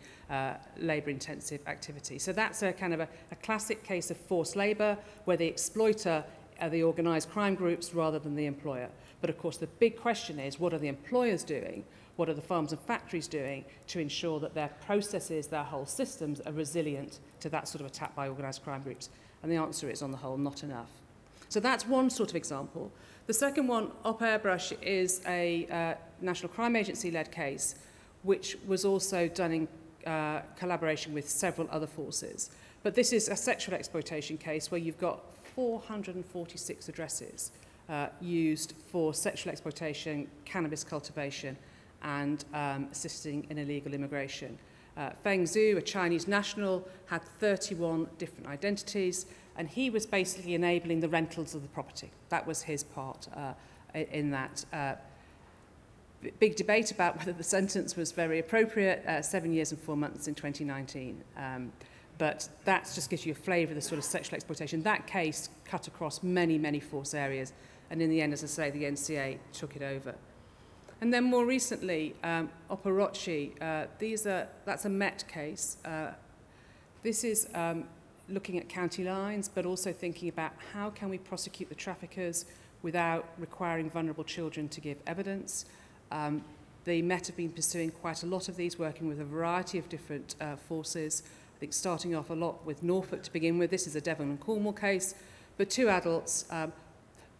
labour intensive activity. So that's a kind of a classic case of forced labour where the exploiter are the organised crime groups rather than the employer. But of course the big question is, what are the employers doing? What are the farms and factories doing to ensure that their processes, their whole systems are resilient to that sort of attack by organised crime groups? And the answer is, on the whole, not enough. So that's one sort of example. The second one, Op Airbrush, is a National Crime Agency-led case, which was also done in collaboration with several other forces. But this is a sexual exploitation case where you've got 446 addresses used for sexual exploitation, cannabis cultivation, and assisting in illegal immigration. Feng Zhu, a Chinese national, had 31 different identities, and he was basically enabling the rentals of the property. That was his part in that. Big debate about whether the sentence was very appropriate, 7 years and 4 months in 2019. But that just gives you a flavour of the sort of sexual exploitation. That case cut across many, many force areas, and in the end, as I say, the NCA took it over. And then more recently, Operachi, that's a Met case. This is looking at county lines, but also thinking about how can we prosecute the traffickers without requiring vulnerable children to give evidence. The Met have been pursuing quite a lot of these, working with a variety of different forces. I think starting off a lot with Norfolk to begin with. This is a Devon and Cornwall case, but 2 adults.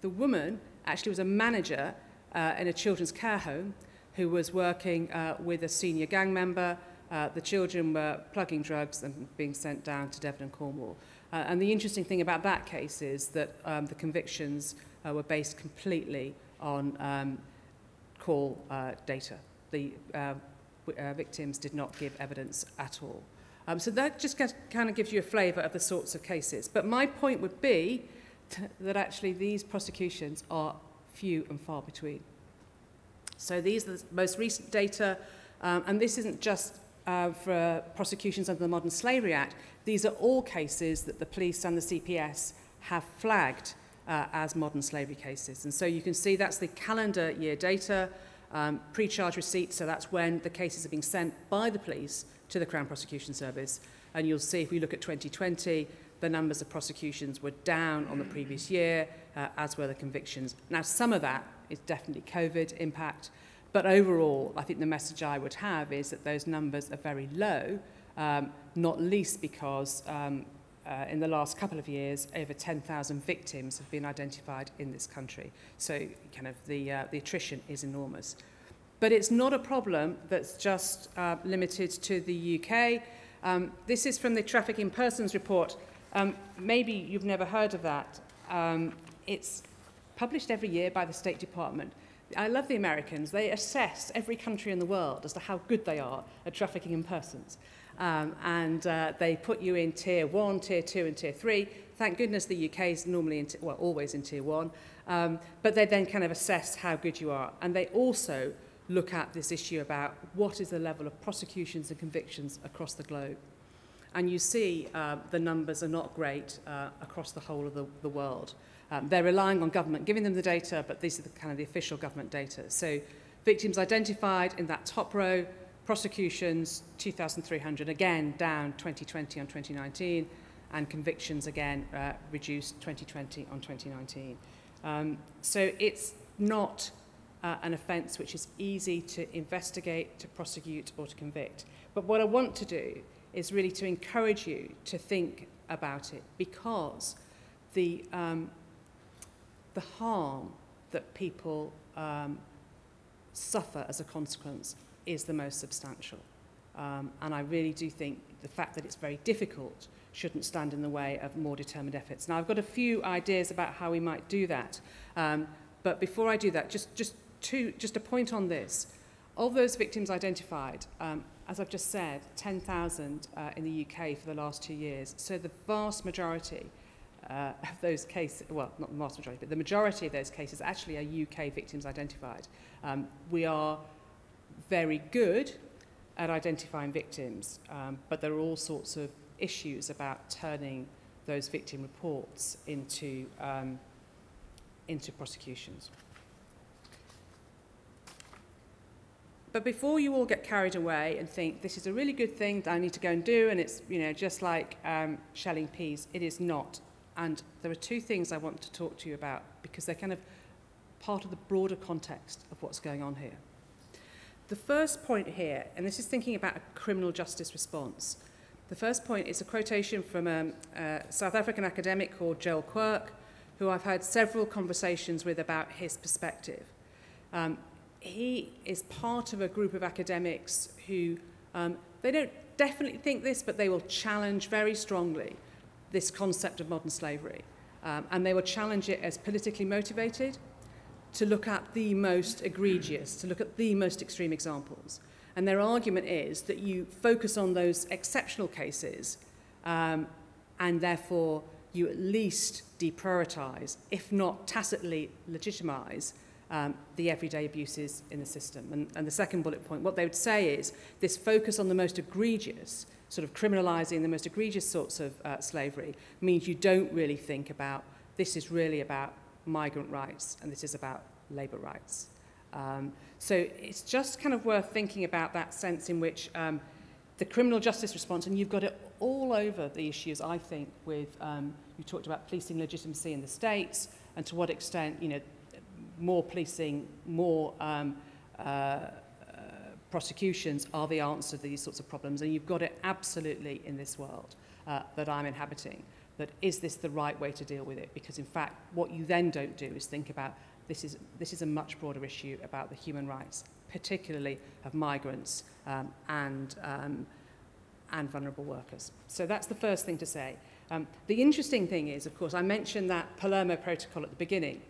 The woman actually was a manager in a children's care home who was working with a senior gang member. The children were plugging drugs and being sent down to Devon and Cornwall. And the interesting thing about that case is that the convictions were based completely on call data. The victims did not give evidence at all. So that just kind of gives you a flavour of the sorts of cases. But my point would be that actually these prosecutions are few and far between. So these are the most recent data, and this isn't just for prosecutions under the Modern Slavery Act. These are all cases that the police and the CPS have flagged as modern slavery cases. And so you can see that's the calendar year data, pre-charge receipts, so that's when the cases are being sent by the police to the Crown Prosecution Service. And you'll see if we look at 2020, the numbers of prosecutions were down on the previous year, as were the convictions. Now, some of that is definitely COVID impact, but overall, I think the message I would have is that those numbers are very low, not least because in the last couple of years, over 10,000 victims have been identified in this country. So kind of the attrition is enormous. But it's not a problem that's just limited to the UK. This is from the Trafficking Persons Report. Maybe you've never heard of that. It's published every year by the State Department. I love the Americans. They assess every country in the world as to how good they are at trafficking in persons. They put you in tier 1, tier 2 and tier 3. Thank goodness the UK is normally, always in tier 1. But they then kind of assess how good you are. And they also look at this issue about what is the level of prosecutions and convictions across the globe. And you see the numbers are not great across the whole of the world. They're relying on government giving them the data, but these are the official government data. So victims identified in that top row, prosecutions 2,300, again down 2020 on 2019, and convictions again reduced 2020 on 2019. So it's not an offence which is easy to investigate, to prosecute or to convict. But what I want to do is really to encourage you to think about it, because the harm that people suffer as a consequence is the most substantial. And I really do think the fact that it's very difficult shouldn't stand in the way of more determined efforts. Now, I've got a few ideas about how we might do that. But before I do that, just a point on this. Of those victims identified, as I've just said, 10,000 in the UK for the last 2 years. So the vast majority of those cases, well, not the vast majority, but the majority of those cases actually are UK victims identified. We are very good at identifying victims, but there are all sorts of issues about turning those victim reports into prosecutions. But before you all get carried away and think this is a really good thing that I need to go and do, and it's just like shelling peas, it is not. And there are two things I want to talk to you about because they're kind of part of the broader context of what's going on here. The first point here, and this is thinking about a criminal justice response. The first point is a quotation from a South African academic called Joel Quirk, who I've had several conversations with about his perspective. He is part of a group of academics who, they don't definitely think this, but they will challenge very strongly this concept of modern slavery. And they will challenge it as politically motivated, to look at the most egregious, to look at the most extreme examples. And their argument is that you focus on those exceptional cases, and therefore you at least deprioritize, if not tacitly legitimize, the everyday abuses in the system. And the second bullet point, what they would say is this focus on the most egregious, sort of criminalising the most egregious sorts of slavery, means you don't really think about, this is really about migrant rights, and this is about labour rights. So it's just kind of worth thinking about that sense in which the criminal justice response, and you've got it all over the issues, I think, with, you talked about policing legitimacy in the states, and to what extent, more policing, more prosecutions are the answer to these sorts of problems. And you've got it absolutely in this world that I'm inhabiting, that is this the right way to deal with it? Because in fact, what you then don't do is think about this is a much broader issue about the human rights, particularly of migrants and vulnerable workers. So that's the first thing to say. The interesting thing is, of course, I mentioned that Palermo Protocol at the beginning.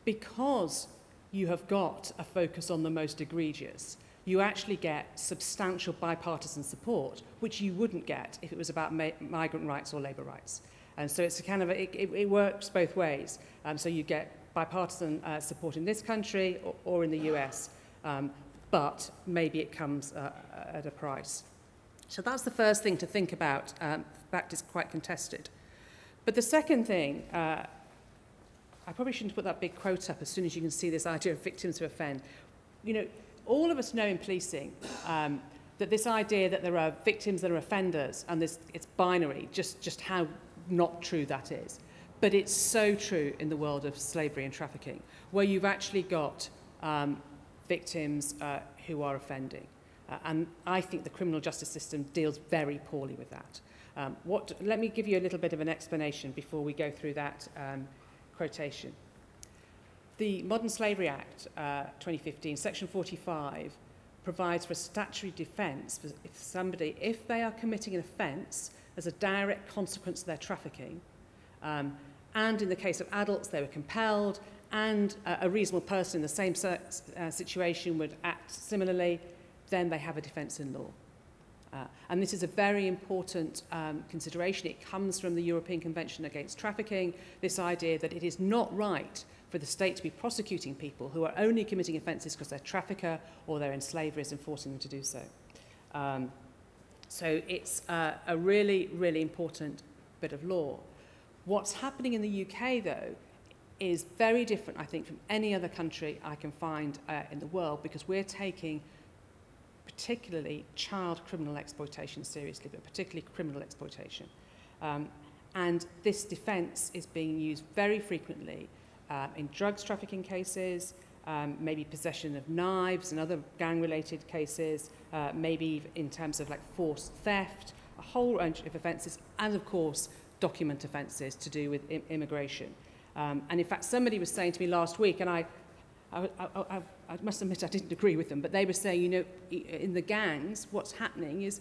Because you have got a focus on the most egregious, you actually get substantial bipartisan support, which you wouldn't get if it was about migrant rights or labour rights. And so it's a kind of, it works both ways. So you get bipartisan support in this country or in the US, but maybe it comes at a price. So that's the first thing to think about. In fact, it's quite contested. But the second thing, I probably shouldn't put that big quote up as soon as you can see this idea of victims who offend. All of us know in policing that this idea that there are victims that are offenders and it's binary, just how not true that is. But it's so true in the world of slavery and trafficking, where you've actually got victims who are offending. And I think the criminal justice system deals very poorly with that. Let me give you a little bit of an explanation before we go through that quotation. The Modern Slavery Act 2015, Section 45, provides for a statutory defence for if they are committing an offence as a direct consequence of their trafficking, and in the case of adults they were compelled, and a reasonable person in the same situation would act similarly, then they have a defence in law. And this is a very important consideration. It comes from the European Convention Against Trafficking, this idea that it is not right for the state to be prosecuting people who are only committing offences because they're trafficker or they're enslavers and forcing them to do so. So it's a really, really important bit of law. What's happening in the UK, though, is very different, I think, from any other country I can find in the world, because we're taking particularly child criminal exploitation seriously, but particularly criminal exploitation. And this defence is being used very frequently in drugs trafficking cases, maybe possession of knives and other gang-related cases, maybe in terms of like forced theft, a whole range of offences, and of course document offences to do with immigration. And in fact, somebody was saying to me last week, and I must admit I didn't agree with them, but they were saying, you know, in the gangs, what's happening is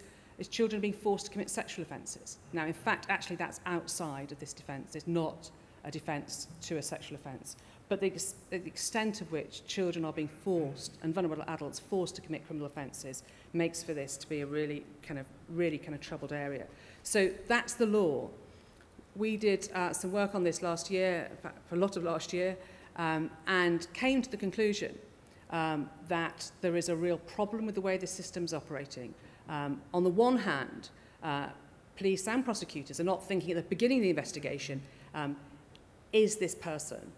children being forced to commit sexual offences. Now, in fact, actually that's outside of this defence. It's not a defence to a sexual offence. But the extent of which children are being forced, and vulnerable adults forced to commit criminal offences, makes for this to be a really kind of troubled area. So that's the law. We did some work on this last year, in fact, for a lot of last year, and came to the conclusion that there is a real problem with the way the system's operating. On the one hand, police and prosecutors are not thinking at the beginning of the investigation, is this person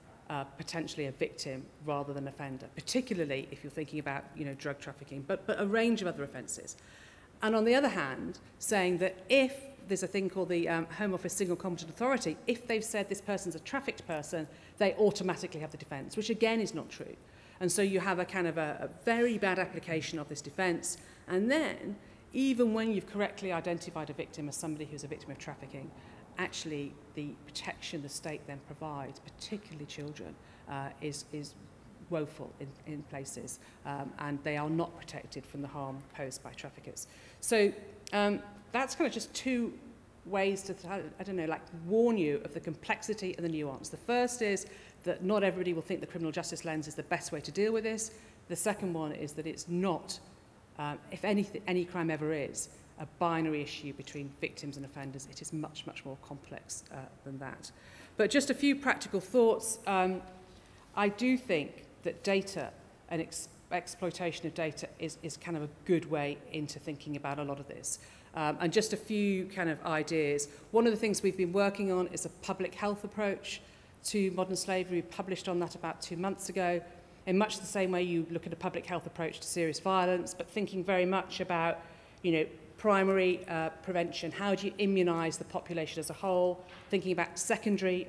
potentially a victim rather than offender, particularly if you're thinking about, you know, drug trafficking, but a range of other offences. And on the other hand, saying that if there's a thing called the Home Office Single Competent Authority, if they've said this person's a trafficked person, they automatically have the defence, which again is not true. And so you have a kind of a very bad application of this defence. And then, even when you've correctly identified a victim as somebody who's a victim of trafficking, actually the protection the state then provides, particularly children, is woeful in places, and they are not protected from the harm posed by traffickers. So that's kind of just two ways to, I don't know, like warn you of the complexity and the nuance. The first is that not everybody will think the criminal justice lens is the best way to deal with this. The second one is that it's not, if any crime ever is, a binary issue between victims and offenders. It is much, much more complex than that. But just a few practical thoughts. I do think that data and exploitation of data is kind of a good way into thinking about a lot of this. And just a few kind of ideas. One of the things we've been working on is a public health approach to modern slavery. We published on that about 2 months ago. In much the same way you look at a public health approach to serious violence, but thinking very much about, you know, primary prevention. How do you immunise the population as a whole? Thinking about secondary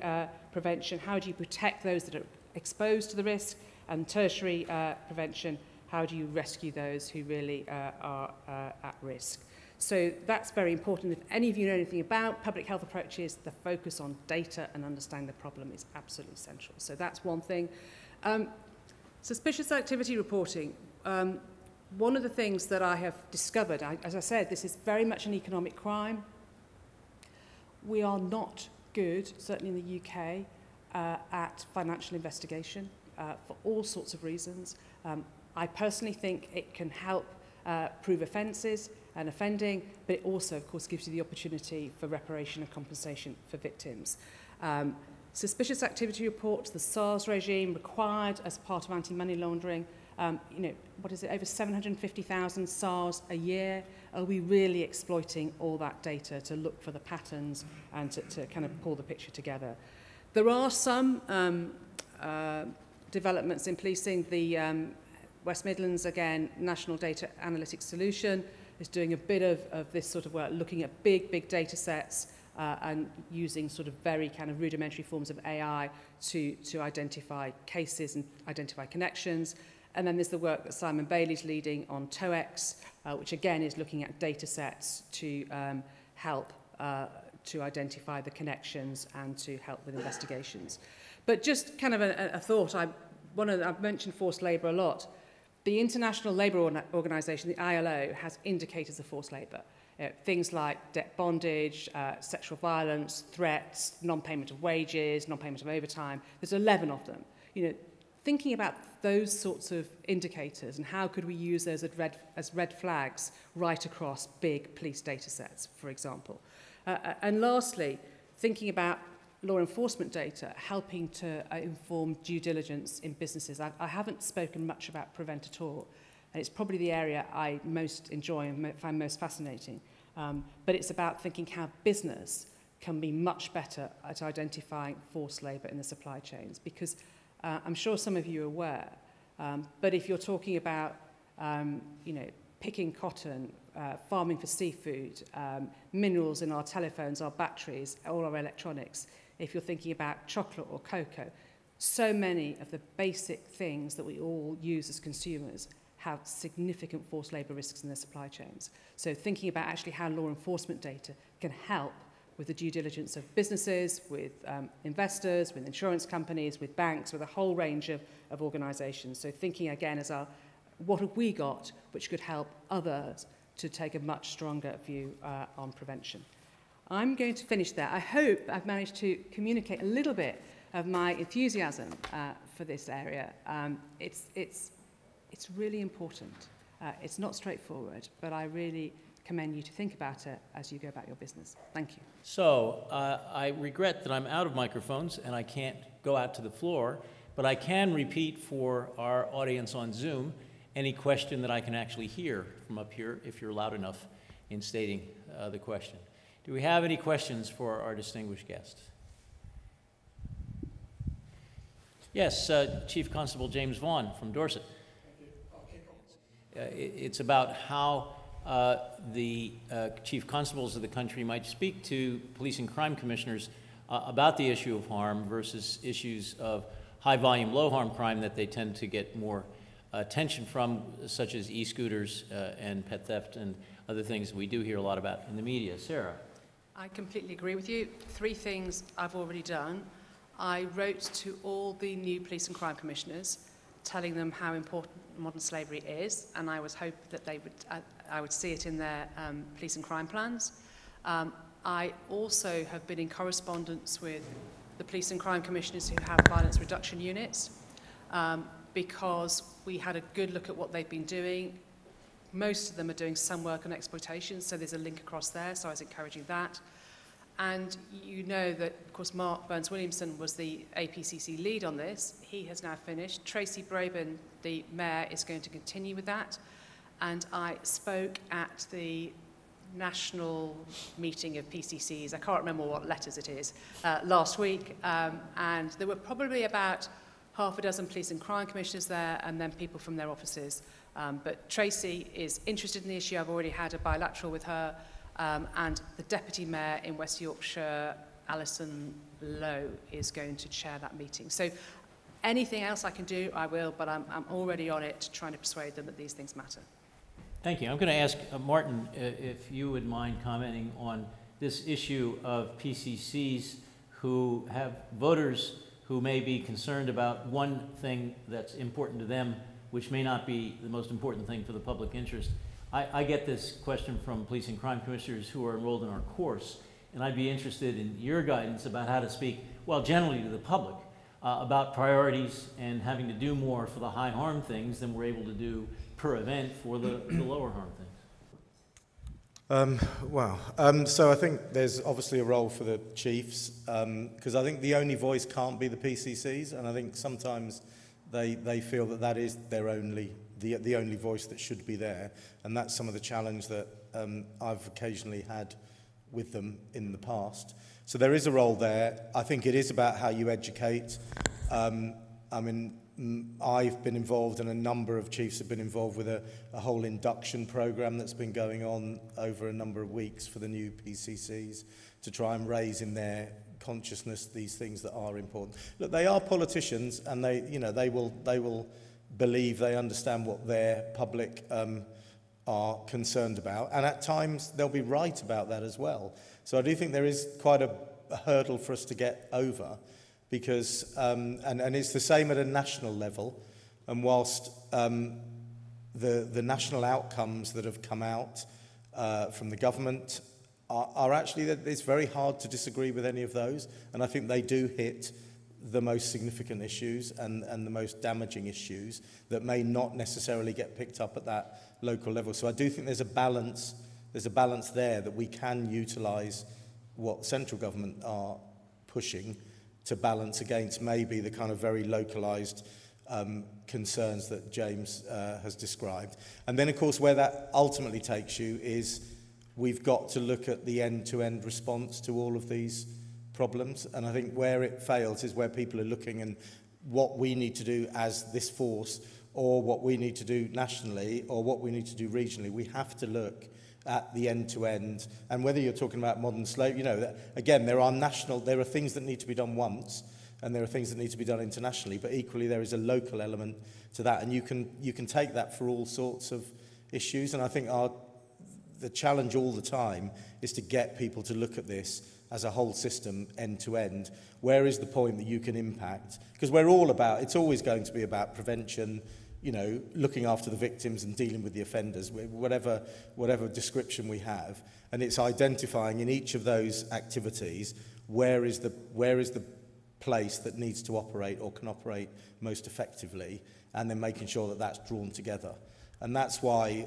prevention. How do you protect those that are exposed to the risk? And tertiary prevention. How do you rescue those who really are at risk? So that's very important. If any of you know anything about public health approaches, the focus on data and understanding the problem is absolutely central. So that's one thing. Suspicious activity reporting. One of the things that I have discovered, as I said, this is very much an economic crime. We are not good, certainly in the UK, at financial investigation for all sorts of reasons. I personally think it can help prove offences and offending, but it also, of course, gives you the opportunity for reparation and compensation for victims. Suspicious activity reports, the SARS regime required as part of anti-money laundering. You know, what is it, over 750,000 SARS a year? Are we really exploiting all that data to look for the patterns and to kind of pull the picture together? There are some developments in policing. The West Midlands, again, National Data Analytics Solution is doing a bit of this sort of work, looking at big data sets and using sort of very kind of rudimentary forms of AI to identify cases and identify connections. And then there's the work that Simon Bailey's leading on TOEX, which again is looking at data sets to help to identify the connections and to help with investigations. But just kind of a thought, I've mentioned forced labour a lot. The International Labour Organization, the ILO, has indicators of forced labour. Things like debt bondage, sexual violence, threats, non-payment of wages, non-payment of overtime. There's 11 of them. You know, thinking about those sorts of indicators and how could we use those as red flags right across big police data sets, for example. And lastly, thinking about law enforcement data, helping to inform due diligence in businesses. I haven't spoken much about Prevent at all, and it's probably the area I most enjoy and find most fascinating. But it's about thinking how business can be much better at identifying forced labour in the supply chains, because I'm sure some of you are aware, but if you're talking about, you know, picking cotton, farming for seafood, minerals in our telephones, our batteries, all our electronics, if you're thinking about chocolate or cocoa, so many of the basic things that we all use as consumers have significant forced labour risks in their supply chains. So thinking about actually how law enforcement data can help with the due diligence of businesses, with investors, with insurance companies, with banks, with a whole range of organisations. So thinking again as what have we got which could help others to take a much stronger view on prevention. I'm going to finish there. I hope I've managed to communicate a little bit of my enthusiasm for this area. It's really important. It's not straightforward, but I really commend you to think about it as you go about your business. Thank you. So I regret that I'm out of microphones and I can't go out to the floor, but I can repeat for our audience on Zoom any question that I can actually hear from up here, if you're loud enough in stating the question. Do we have any questions for our distinguished guest? Yes, Chief Constable James Vaughan from Dorset. It's about how the chief constables of the country might speak to police and crime commissioners about the issue of harm versus issues of high volume, low harm crime that they tend to get more attention from, such as e-scooters and pet theft and other things we do hear a lot about in the media. Sara. I completely agree with you. 3 things I've already done. I wrote to all the new police and crime commissioners telling them how important modern slavery is, and I was hoping that I would see it in their police and crime plans. I also have been in correspondence with the police and crime commissioners who have violence reduction units, because we had a good look at what they've been doing. Most of them are doing some work on exploitation, so there's a link across there, so I was encouraging that. And you know that, of course, Mark Burns-Williamson was the APCC lead on this. He has now finished. Tracy Braben, the mayor, is going to continue with that. And I spoke at the national meeting of PCCs, I can't remember what letters it is, last week, and there were probably about half a dozen police and crime commissioners there, and then people from their offices. But Tracy is interested in the issue. I've already had a bilateral with her, and the Deputy Mayor in West Yorkshire, Alison Lowe, is going to chair that meeting. So anything else I can do, I will, but I'm already on it, trying to persuade them that these things matter. Thank you. I'm going to ask Martin if you would mind commenting on this issue of PCCs who have voters who may be concerned about one thing that's important to them, which may not be the most important thing for the public interest. I get this question from police and crime commissioners who are enrolled in our course, and I'd be interested in your guidance about how to speak, well, generally to the public, about priorities and having to do more for the high harm things than we're able to do per event for the lower harm things. So I think there's obviously a role for the chiefs, because I think the only voice can't be the PCCs, and I think sometimes they feel that is their the only voice that should be there, and that's some of the challenge that I've occasionally had with them in the past. So there is a role there. I think it is about how you educate. I mean, I've been involved, and a number of chiefs have been involved with a whole induction program that's been going on over a number of weeks for the new PCCs to try and raise in their consciousness these things that are important. Look, they are politicians, and they will believe they understand what their public are concerned about, and at times they'll be right about that as well. So I do think there is quite a hurdle for us to get over, because and it's the same at a national level, and whilst the national outcomes that have come out from the government are actually that it's very hard to disagree with any of those, and I think they do hit the most significant issues and the most damaging issues that may not necessarily get picked up at that local level. So I do think there's a balance there that we can utilise what central government are pushing to balance against maybe the kind of very localised concerns that James has described. And then, of course, where that ultimately takes you is we've got to look at the end-to-end response to all of these problems. And I think where it fails is where people are looking and what we need to do as this force, or what we need to do nationally, or what we need to do regionally. We have to look at the end-to-end. And whether you're talking about modern slavery, you know, again, there are things that need to be done once, and there are things that need to be done internationally, but equally there is a local element to that, and you can take that for all sorts of issues. And I think the challenge all the time is to get people to look at this as a whole system, end to end. Where is the point that you can impact? Because it's always going to be about prevention, you know, looking after the victims and dealing with the offenders, whatever description we have. And it's identifying in each of those activities where is the place that needs to operate or can operate most effectively, and then making sure that that's drawn together. And that's why,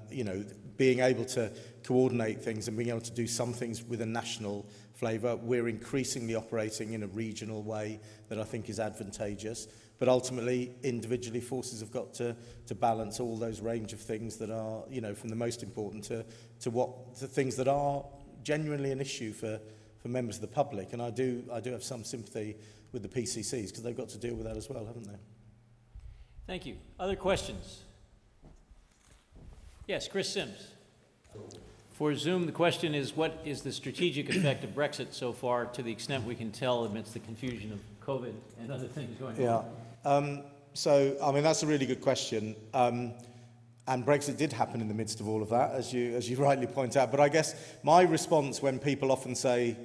you know, being able to coordinate things and being able to do some things with a national flavour, we're increasingly operating in a regional way that I think is advantageous. But ultimately, individually, forces have got to balance all those range of things that are, you know, from the most important to things that are genuinely an issue for members of the public. And I do have some sympathy with the PCCs because they've got to deal with that as well, haven't they? Thank you. Other questions? Yes, Chris Sims. For Zoom, the question is, what is the strategic effect of Brexit so far, to the extent we can tell amidst the confusion of COVID and other things going on? So, I mean, that's a really good question. And Brexit did happen in the midst of all of that, as you rightly point out. But I guess my response when people often say,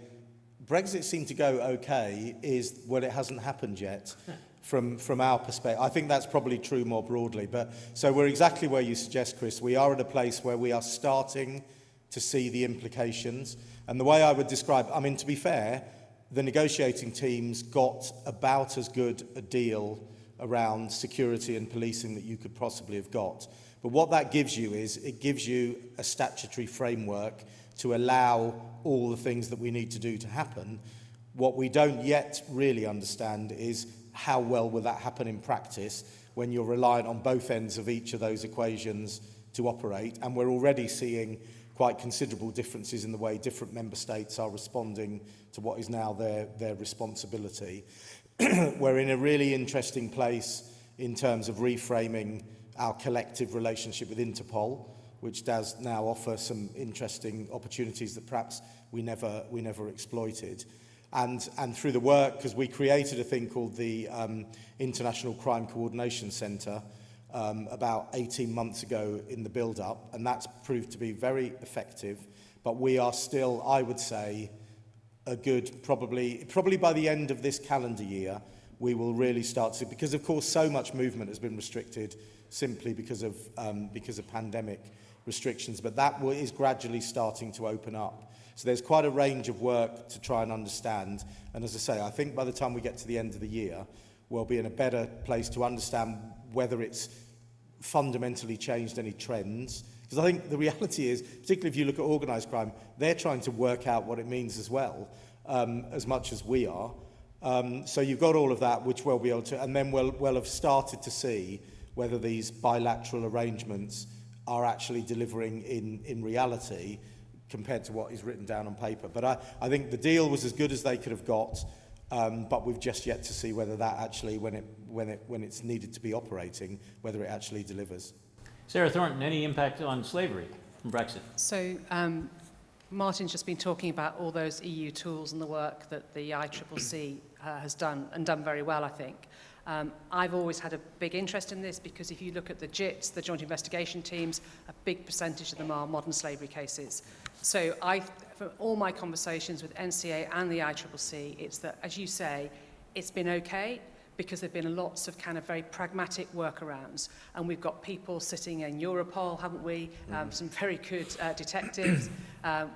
Brexit seemed to go okay, is, well, it hasn't happened yet. From our perspective, I think that's probably true more broadly. But so we're exactly where you suggest, Chris. We are at a place where we are starting to see the implications. And the way I would describe, I mean, to be fair, the negotiating teams got about as good a deal around security and policing that you could possibly have got. But what that gives you is it gives you a statutory framework to allow all the things that we need to do to happen. What we don't yet really understand is how well will that happen in practice when you're reliant on both ends of each of those equations to operate. And we're already seeing quite considerable differences in the way different member states are responding to what is now their responsibility. We're in a really interesting place in terms of reframing our collective relationship with Interpol, which does now offer some interesting opportunities that perhaps we never exploited. And through the work, because we created a thing called the International Crime Coordination Centre about 18 months ago in the build-up, and that's proved to be very effective. But we are still, I would say, a good, probably by the end of this calendar year, we will really start to, because of course so much movement has been restricted simply because of pandemic restrictions, but that is gradually starting to open up. So there's quite a range of work to try and understand. And as I say, I think by the time we get to the end of the year, we'll be in a better place to understand whether it's fundamentally changed any trends. Because I think the reality is, particularly if you look at organised crime, they're trying to work out what it means as well, as much as we are. So you've got all of that, which we'll be able to, and then we'll have started to see whether these bilateral arrangements are actually delivering in reality compared to what is written down on paper. But I think the deal was as good as they could have got, but we've just yet to see whether that actually, when it's needed to be operating, whether it actually delivers. Sara Thornton, any impact on slavery from Brexit? So Martin's just been talking about all those EU tools and the work that the ICCC has done, and done very well, I think. I've always had a big interest in this because if you look at the JITs, the Joint Investigation Teams, a big percentage of them are modern slavery cases. So from all my conversations with NCA and the ICCC, it's that, as you say, it's been okay because there have been lots of kind of very pragmatic workarounds. And we've got people sitting in Europol, haven't we? Some very good detectives.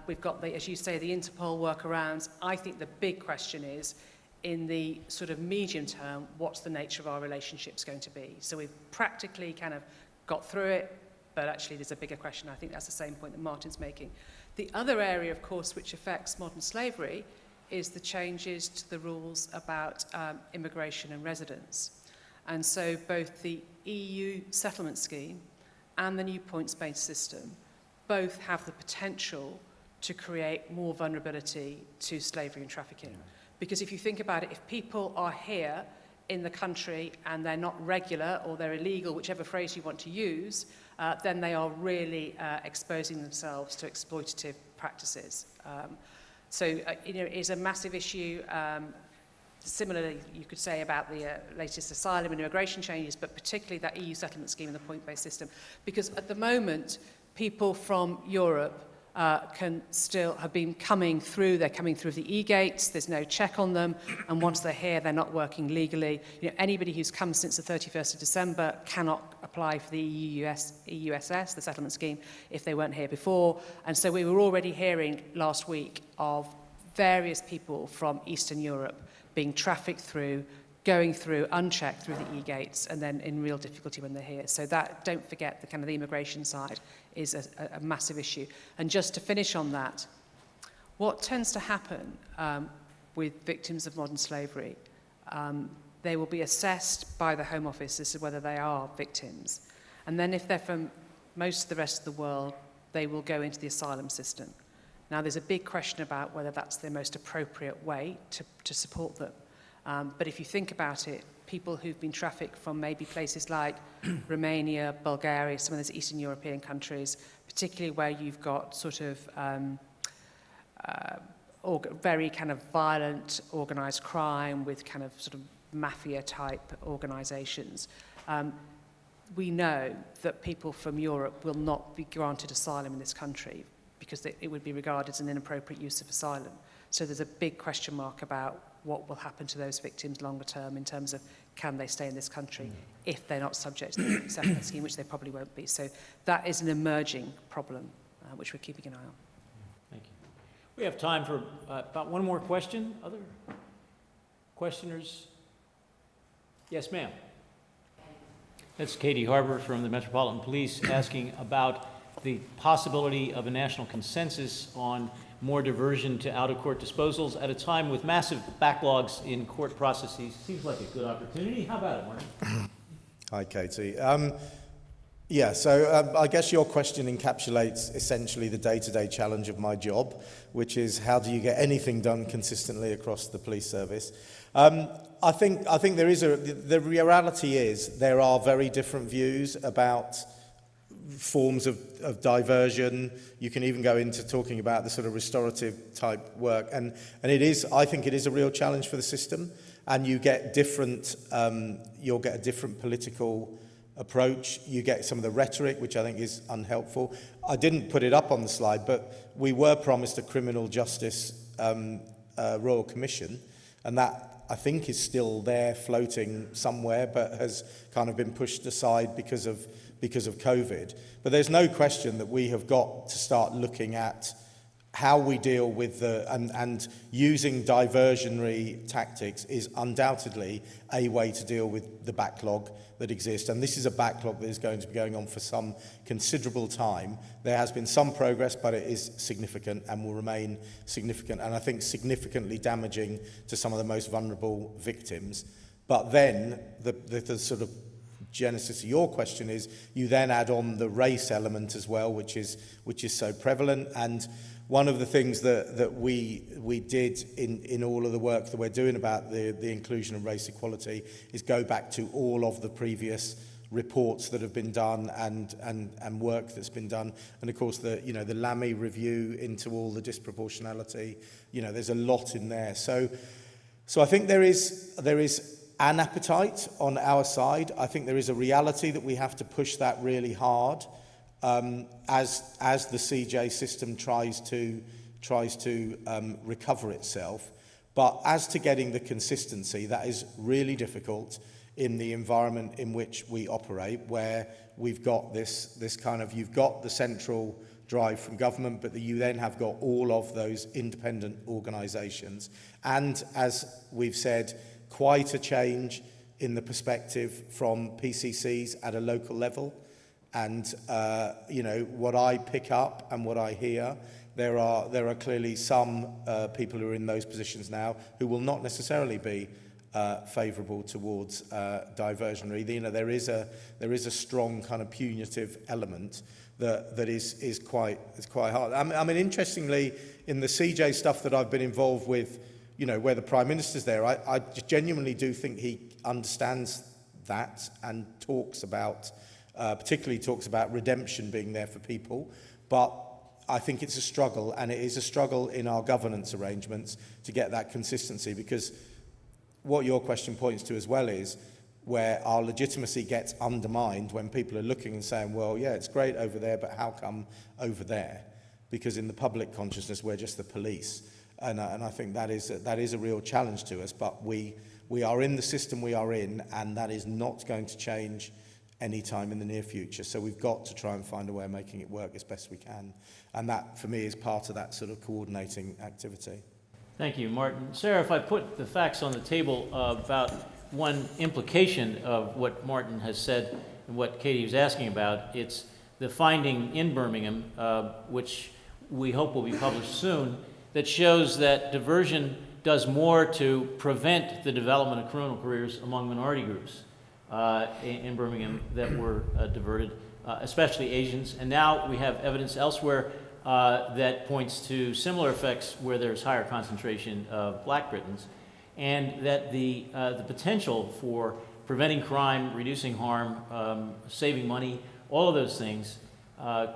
We've got, as you say, the Interpol workarounds. I think the big question is in the sort of medium term, what's the nature of our relationships going to be? So we've practically kind of got through it, but actually there's a bigger question. I think that's the same point that Martin's making. The other area, of course, which affects modern slavery is the changes to the rules about immigration and residence. And so both the EU settlement scheme and the new points-based system both have the potential to create more vulnerability to slavery and trafficking. Yeah. Because if you think about it, if people are here in the country and they're not regular or they're illegal, whichever phrase you want to use, then they are really exposing themselves to exploitative practices. It is a massive issue. Similarly, you could say about the latest asylum and immigration changes, but particularly that EU settlement scheme and the point-based system. Because at the moment, people from Europe can still have been coming through. They're coming through the e-gates. There's no check on them. And once they're here, they're not working legally. Anybody who's come since the 31st of December cannot apply for the EUSS, the settlement scheme, if they weren't here before. And so we were already hearing last week of various people from Eastern Europe being trafficked through, going through unchecked through the e-gates, and then in real difficulty when they're here. So that, don't forget, the kind of the immigration side is a massive issue. And just to finish on that, what tends to happen with victims of modern slavery, they will be assessed by the Home Office as to whether they are victims. And then if they're from most of the rest of the world, they will go into the asylum system. Now, there's a big question about whether that's the most appropriate way to support them. But if you think about it, people who've been trafficked from maybe places like Romania, Bulgaria, some of those Eastern European countries, particularly where you've got sort of very kind of violent organised crime with kind of sort of mafia-type organisations, we know that people from Europe will not be granted asylum in this country because it would be regarded as an inappropriate use of asylum. So there's a big question mark about what will happen to those victims longer term in terms of can they stay in this country if they're not subject to the settlement scheme, which they probably won't be. So that is an emerging problem, which we're keeping an eye on. Thank you. We have time for about one more question. Other questioners? Yes, ma'am. That's Katie Harbour from the Metropolitan Police asking about the possibility of a national consensus on more diversion to out-of-court disposals at a time with massive backlogs in court processes. Seems like a good opportunity. How about it, Martin? Hi, Katie. I guess your question encapsulates essentially the day-to-day challenge of my job, which is how do you get anything done consistently across the police service? I think there is the reality is there are very different views about forms of diversion. You can even go into talking about the sort of restorative type work, and I think it is a real challenge for the system, and you get different you'll get a different political approach. You get some of the rhetoric, which I think is unhelpful. I didn't put it up on the slide, but we were promised a criminal justice Royal Commission, and that I think is still there floating somewhere, but has kind of been pushed aside because of COVID. But there's no question that we have got to start looking at how we deal with and using diversionary tactics is undoubtedly a way to deal with the backlog that exists. And this is a backlog that is going to be going on for some considerable time. There has been some progress, but it is significant and will remain significant, and I think significantly damaging to some of the most vulnerable victims. But then the sort of genesis of your question is you then add on the race element as well, which is so prevalent. And one of the things that we did in all of the work that we're doing about the inclusion of race equality is go back to all of the previous reports that have been done and work that's been done, and of course the Lamy review into all the disproportionality. There's a lot in there. So I think there is an appetite on our side. I think there is a reality that we have to push that really hard as the CJ system tries to recover itself. But as to getting the consistency, that is really difficult in the environment in which we operate, where we've got this kind of, you've got the central drive from government, but that you then have got all of those independent organisations. And as we've said, quite a change in the perspective from PCCs at a local level. And, you know, what I pick up and what I hear, there are clearly some people who are in those positions now who will not necessarily be favourable towards diversionary. You know, there is a strong kind of punitive element that is quite hard. I mean, interestingly, in the CJ stuff that I've been involved with, you know, where the Prime Minister's there, I genuinely do think he understands that and talks about, particularly talks about redemption being there for people. But I think it's a struggle, and it is a struggle in our governance arrangements to get that consistency, because what your question points to as well is where our legitimacy gets undermined when people are looking and saying, well, yeah, it's great over there, but how come over there? Because in the public consciousness, we're just the police. And I think that is a real challenge to us, but we are in the system we are in, and that is not going to change any time in the near future. So we've got to try and find a way of making it work as best we can. And that, for me, is part of that sort of coordinating activity. Thank you, Martin. Sara, if I put the facts on the table about one implication of what Martin has said and what Katie was asking about, it's the finding in Birmingham, which we hope will be published soon, that shows that diversion does more to prevent the development of criminal careers among minority groups in Birmingham that were diverted, especially Asians. And now we have evidence elsewhere that points to similar effects where there's higher concentration of Black Britons, and that the potential for preventing crime, reducing harm, saving money, all of those things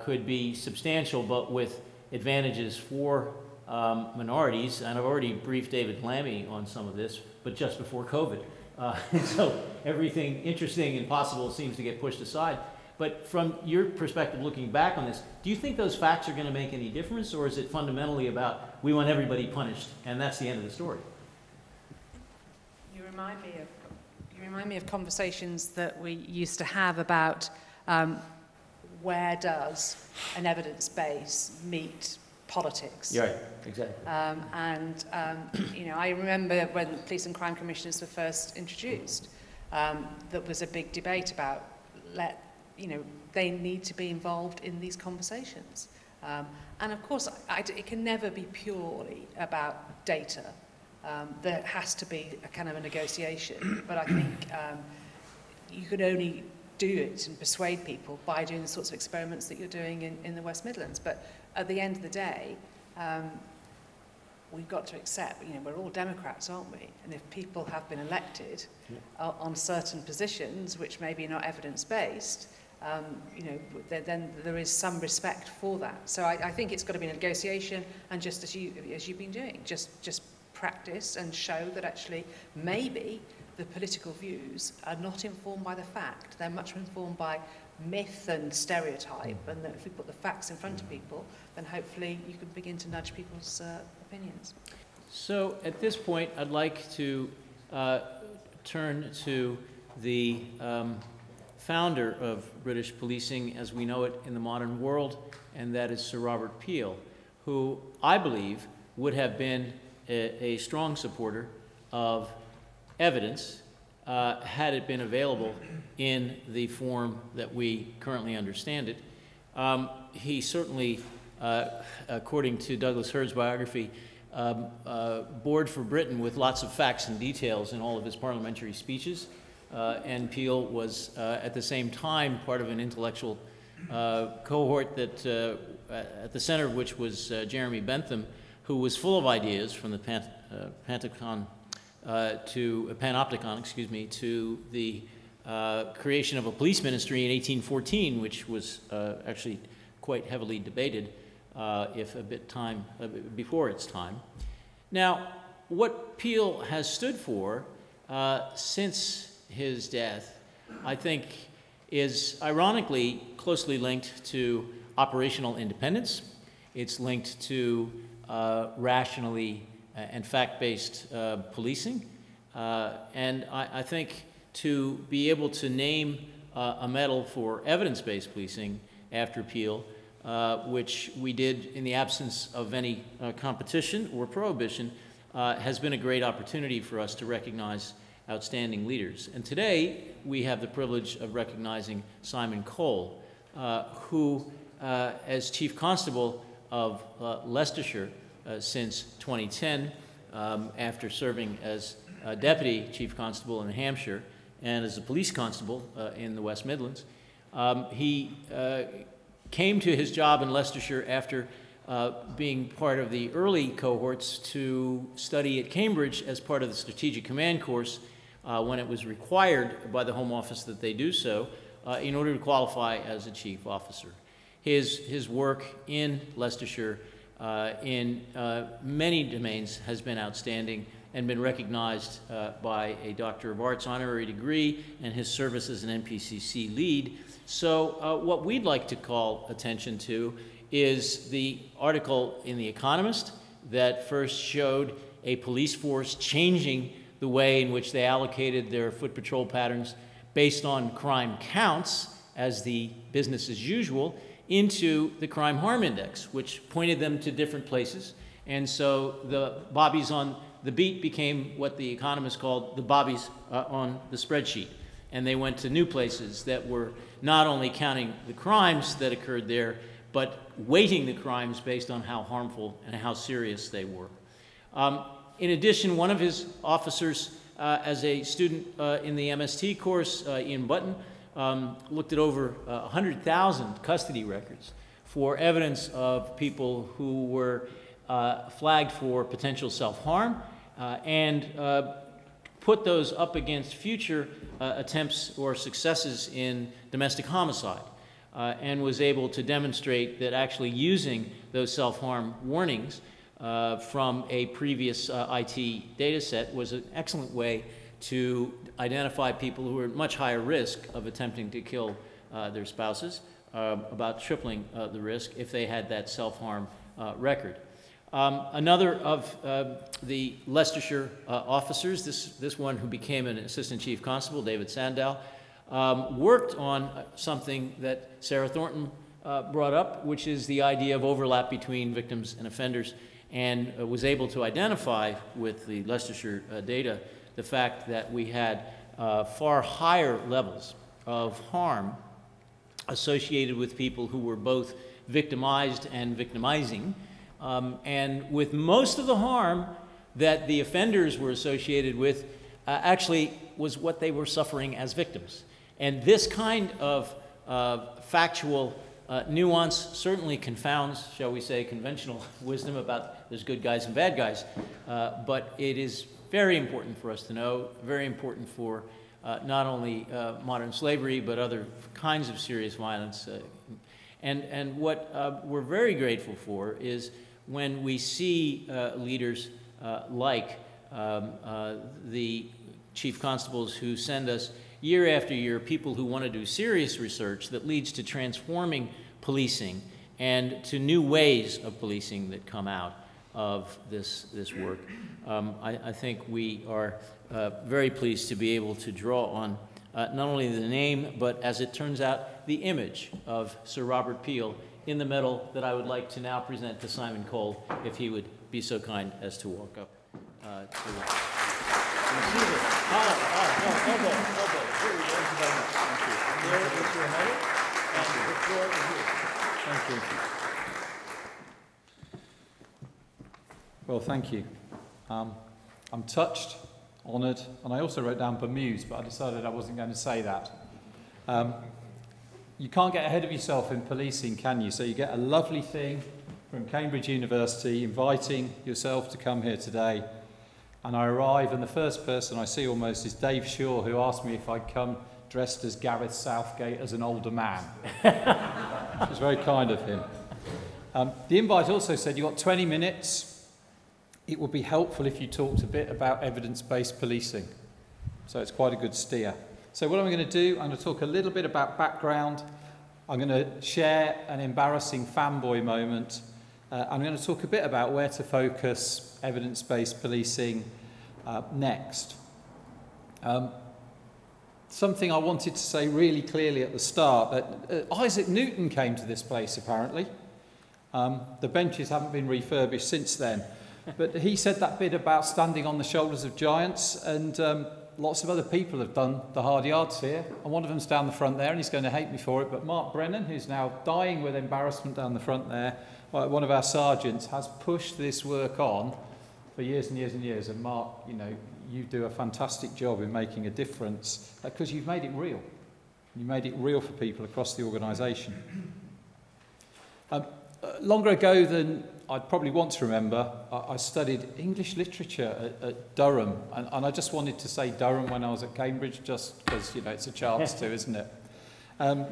could be substantial, but with advantages for minorities. And I've already briefed David Lammy on some of this, but just before COVID. So everything interesting and possible seems to get pushed aside. But from your perspective, looking back on this, do you think those facts are going to make any difference, or is it fundamentally about we want everybody punished and that's the end of the story? You remind me of conversations that we used to have about where does an evidence base meet politics? Yeah, right, exactly. You know, I remember when police and crime commissioners were first introduced, there was a big debate about you know, they need to be involved in these conversations. And of course, it can never be purely about data. There has to be a kind of a negotiation, but I think you can only do it and persuade people by doing the sorts of experiments that you're doing in the West Midlands. But at the end of the day, we've got to accept, you know, we're all Democrats, aren't we? And if people have been elected on certain positions, which maybe are not evidence-based, you know, then there is some respect for that. So I think it's got to be a negotiation, and just as you've been doing, just practice and show that actually maybe the political views are not informed by the fact. They're much informed by myth and stereotype, and that if we put the facts in front of people, then hopefully you can begin to nudge people's opinions. So at this point, I'd like to turn to the founder of British policing as we know it in the modern world, and that is Sir Robert Peel, who I believe would have been a strong supporter of evidence had it been available in the form that we currently understand it. He certainly, according to Douglas Hurd's biography, bored for Britain with lots of facts and details in all of his parliamentary speeches. And Peel was, at the same time, part of an intellectual cohort that, at the center of which was Jeremy Bentham, who was full of ideas from the panopticon, excuse me, to the creation of a police ministry in 1814, which was actually quite heavily debated, if a bit before its time. Now, what Peel has stood for since his death, I think, is ironically closely linked to operational independence. It's linked to rationally and fact-based policing. And I think to be able to name a medal for evidence-based policing after Peel which we did in the absence of any competition or prohibition, has been a great opportunity for us to recognize outstanding leaders. And today, we have the privilege of recognizing Simon Cole, who, as Chief Constable of Leicestershire since 2010, after serving as Deputy Chief Constable in Hampshire and as a Police Constable in the West Midlands, he came to his job in Leicestershire after being part of the early cohorts to study at Cambridge as part of the Strategic Command course when it was required by the Home Office that they do so in order to qualify as a chief officer. His work in Leicestershire in many domains has been outstanding and been recognized by a Doctor of Arts honorary degree and his service as an NPCC lead. So what we'd like to call attention to is the article in The Economist that first showed a police force changing the way in which they allocated their foot patrol patterns based on crime counts as the business as usual into the crime harm index, which pointed them to different places. And so the bobbies on the beat became what The Economist called the bobbies on the spreadsheet. And they went to new places that were not only counting the crimes that occurred there, but weighting the crimes based on how harmful and how serious they were. In addition, one of his officers, as a student in the MST course, Ian Button, looked at over 100,000 custody records for evidence of people who were flagged for potential self-harm and put those up against future attempts or successes in domestic homicide, and was able to demonstrate that actually using those self-harm warnings from a previous IT data set was an excellent way to identify people who were at much higher risk of attempting to kill their spouses, about tripling the risk if they had that self-harm record. Another of the Leicestershire officers, this one who became an Assistant Chief Constable, David Sandow, worked on something that Sara Thornton brought up, which is the idea of overlap between victims and offenders, and was able to identify with the Leicestershire data the fact that we had far higher levels of harm associated with people who were both victimized and victimizing, and with most of the harm that the offenders were associated with actually was what they were suffering as victims. And this kind of factual nuance certainly confounds, shall we say, conventional wisdom about there's good guys and bad guys, but it is very important for us to know, very important for not only modern slavery, but other kinds of serious violence. And what we're very grateful for is when we see leaders like the chief constables who send us year after year people who want to do serious research that leads to transforming policing and to new ways of policing that come out of this work. I think we are very pleased to be able to draw on not only the name, but as it turns out, the image of Sir Robert Peel in the medal that I would like to now present to Simon Cole, if he would be so kind as to walk up to receive it. Elbow. Here we go. Thank you very much. Thank you. There is your medal. Thank you. The floor is yours. Thank you. Well, thank you. I'm touched, honoured, and I also wrote down bemused, but I decided I wasn't going to say that. You can't get ahead of yourself in policing, can you? So you get a lovely thing from Cambridge University inviting yourself to come here today, and I arrive, and the first person I see almost is Dave Shaw, who asked me if I'd come dressed as Gareth Southgate as an older man. Which was very kind of him. The invite also said you've got 20 minutes. It would be helpful if you talked a bit about evidence-based policing. So it's quite a good steer. So what I'm going to do, I'm going to talk a little bit about background. I'm going to share an embarrassing fanboy moment. I'm going to talk a bit about where to focus evidence-based policing next. something I wanted to say really clearly at the start, that Isaac Newton came to this place apparently. The benches haven't been refurbished since then. But he said that bit about standing on the shoulders of giants, and lots of other people have done the hard yards here. And one of them's down the front there, and he's going to hate me for it. But Mark Brennan, who's now dying with embarrassment down the front there, one of our sergeants, has pushed this work on for years and years and years. And Mark, you know, you do a fantastic job in making a difference because you've made it real. You made it real for people across the organisation. Longer ago than I'd probably want to remember, I studied English literature at Durham, and I just wanted to say Durham when I was at Cambridge, just because, you know, it's a chance to, isn't it? And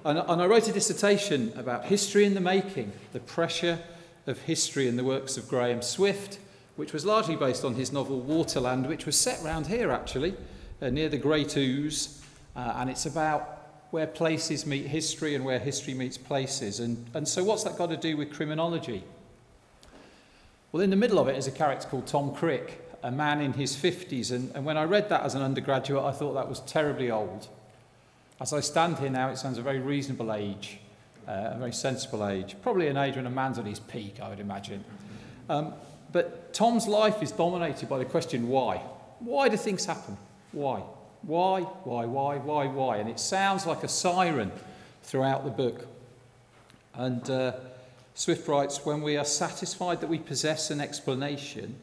I wrote a dissertation about history in the making, the pressure of history in the works of Graham Swift, which was largely based on his novel Waterland, which was set round here, actually, near the Great Ouse, and it's about where places meet history and where history meets places. And so what's that got to do with criminology? Well, in the middle of it is a character called Tom Crick, a man in his 50s, and when I read that as an undergraduate, I thought that was terribly old. As I stand here now, it sounds a very reasonable age, a very sensible age, probably an age when a man's at his peak, I would imagine. But Tom's life is dominated by the question, why? Why do things happen? Why? Why? And it sounds like a siren throughout the book. And Swift writes, when we are satisfied that we possess an explanation,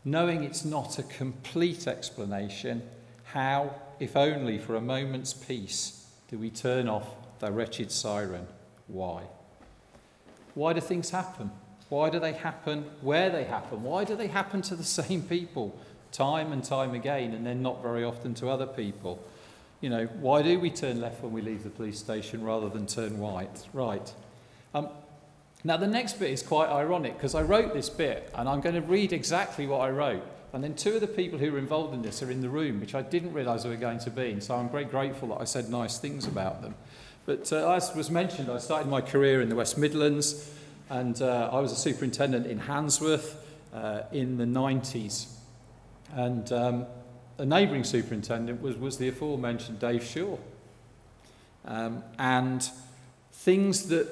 knowing it's not a complete explanation, how, if only for a moment's peace, do we turn off the wretched siren? Why? Why do things happen? Why do they happen where they happen? Why do they happen to the same people time and time again, and then not very often to other people? You know, why do we turn left when we leave the police station rather than turn right? Now, the next bit is quite ironic, because I wrote this bit, and I'm going to read exactly what I wrote. And then two of the people who were involved in this are in the room, which I didn't realise they were going to be, and so I'm very grateful that I said nice things about them. But as was mentioned, I started my career in the West Midlands, and I was a superintendent in Handsworth in the 90s. And a neighbouring superintendent was the aforementioned Dave Shaw. And things that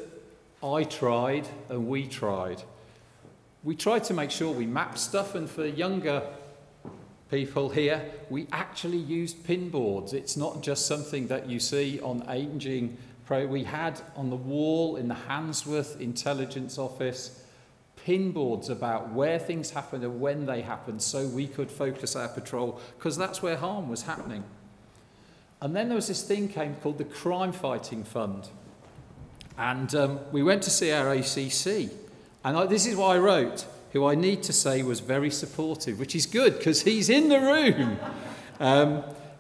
I tried and we tried to make sure we mapped stuff, and for younger people here, we actually used pin boards. It's not just something that you see on ageing. We had on the wall in the Handsworth Intelligence Office pin boards about where things happened and when they happened, so we could focus our patrol, because that's where harm was happening. And then there was this thing called the Crime Fighting Fund. And we went to see our ACC. And this is what I wrote, who I need to say was very supportive, which is good, because he's in the room.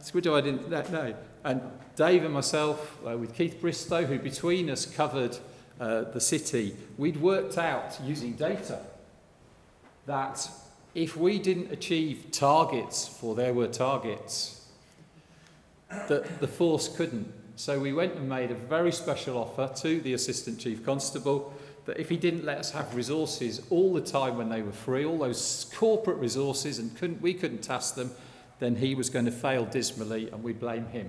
It's good I didn't know. And Dave and myself, with Keith Bristow, who between us covered the city, we'd worked out using data that if we didn't achieve targets, for there were targets, that the force couldn't. So we went and made a very special offer to the Assistant Chief Constable that if he didn't let us have resources all the time when they were free, all those corporate resources, and we couldn't task them, then he was going to fail dismally, and we blame him.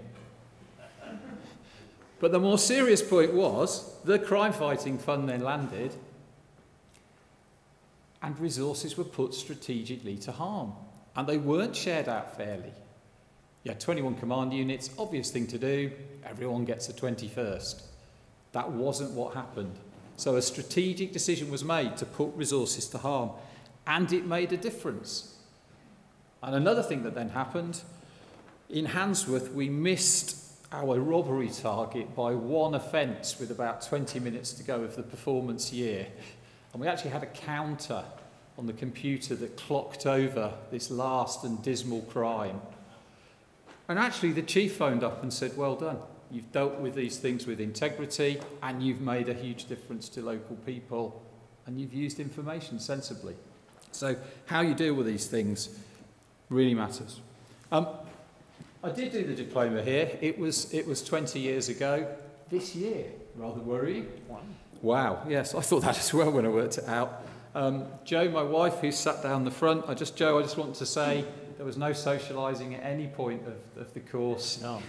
But the more serious point was, the Crime Fighting Fund then landed, and resources were put strategically to harm. And they weren't shared out fairly. You had 21 command units, obvious thing to do, everyone gets a 21st. That wasn't what happened. So a strategic decision was made to put resources to harm, and it made a difference. And another thing that then happened, in Handsworth, we missed our robbery target by one offence with about 20 minutes to go of the performance year. And we actually had a counter on the computer that clocked over this last and dismal crime. And actually the chief phoned up and said, well done, you've dealt with these things with integrity, and you've made a huge difference to local people, and you've used information sensibly. So how you deal with these things really matters. I did do the diploma here. It was 20 years ago. This year, rather worrying. Wow, yes, I thought that as well when I worked it out. Jo, my wife, who sat down the front, I just want to say There was no socialising at any point of the course. No.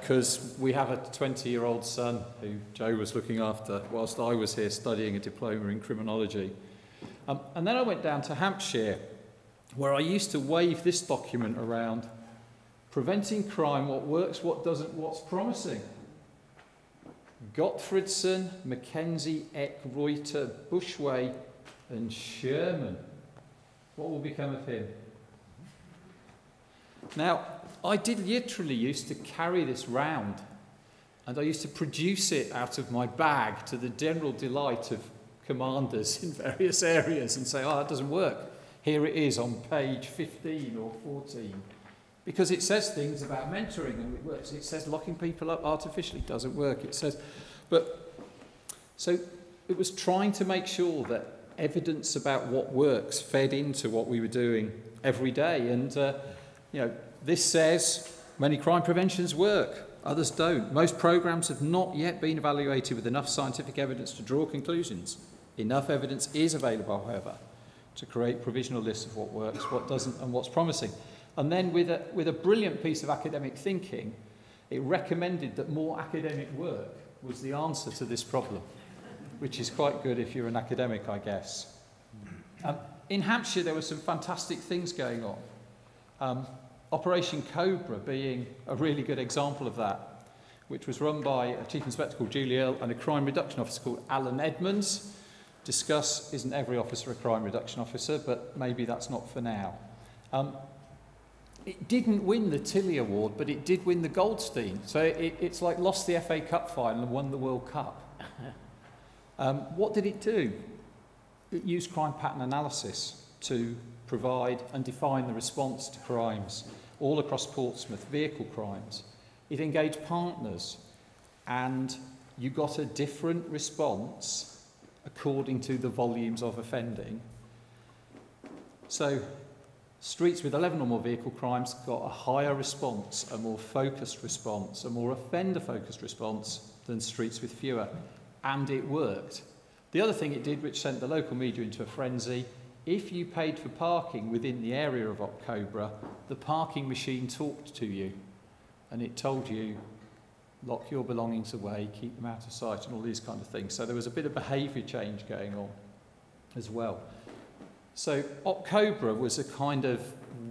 Because we have a 20-year-old son who Joe was looking after whilst I was here studying a diploma in criminology. And then I went down to Hampshire, where I used to wave this document around: preventing crime, what works, what doesn't, what's promising. Gottfredson, Mackenzie, Eck, Reuter, Bushway and Sherman. What will become of him? Now, I did literally used to carry this round, and I used to produce it out of my bag to the general delight of commanders in various areas and say, oh, that doesn't work. Here it is on page 15 or 14. Because it says things about mentoring and it works. It says locking people up artificially doesn't work. It says, so it was trying to make sure that evidence about what works fed into what we were doing every day. And, this says many crime preventions work, others don't. Most programs have not yet been evaluated with enough scientific evidence to draw conclusions. Enough evidence is available, however, to create provisional lists of what works, what doesn't, and what's promising. And then with a brilliant piece of academic thinking, it recommended that more academic work was the answer to this problem, which is quite good if you're an academic, I guess. In Hampshire, there were some fantastic things going on. Operation Cobra being a really good example of that, which was run by a Chief Inspector called Julie Earle and a Crime Reduction Officer called Alan Edmonds. Discuss, isn't every officer a crime reduction officer, but maybe that's not for now. It didn't win the Tilly Award, but it did win the Goldstein. So it's like lost the FA Cup final and won the World Cup. What did it do? It used crime pattern analysis to provide and define the response to crimes all across Portsmouth, vehicle crimes. It engaged partners, and you got a different response according to the volumes of offending. So streets with 11 or more vehicle crimes got a higher response, a more focused response, a more offender-focused response than streets with fewer, and it worked. The other thing it did, which sent the local media into a frenzy, if you paid for parking within the area of Cobra, the parking machine talked to you, and it told you, lock your belongings away, keep them out of sight, and all these kind of things. So there was a bit of behaviour change going on as well. So Cobra was a kind of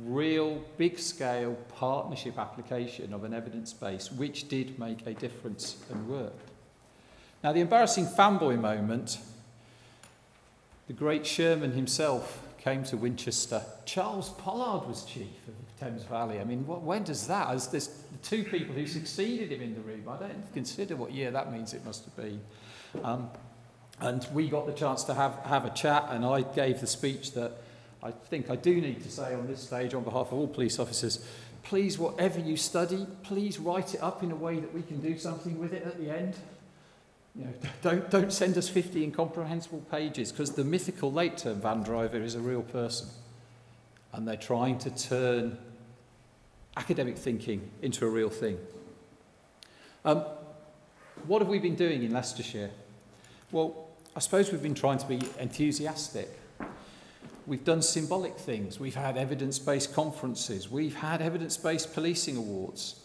real big-scale partnership application of an evidence base, which did make a difference and worked. Now, the embarrassing fanboy moment, the great Sherman himself came to Winchester. Charles Pollard was chief of Thames Valley. I mean, when does that? There's the two people who succeeded him in the room. I don't consider what year that means it must have been. And we got the chance to have a chat, and I gave the speech that I think I do need to say on this stage on behalf of all police officers. Please, whatever you study, please write it up in a way that we can do something with it at the end. You know, don't send us 50 incomprehensible pages, because the mythical late-term van driver is a real person. And they're trying to turn academic thinking into a real thing. What have we been doing in Leicestershire? Well, I suppose we've been trying to be enthusiastic. We've done symbolic things. We've had evidence-based conferences. We've had evidence-based policing awards.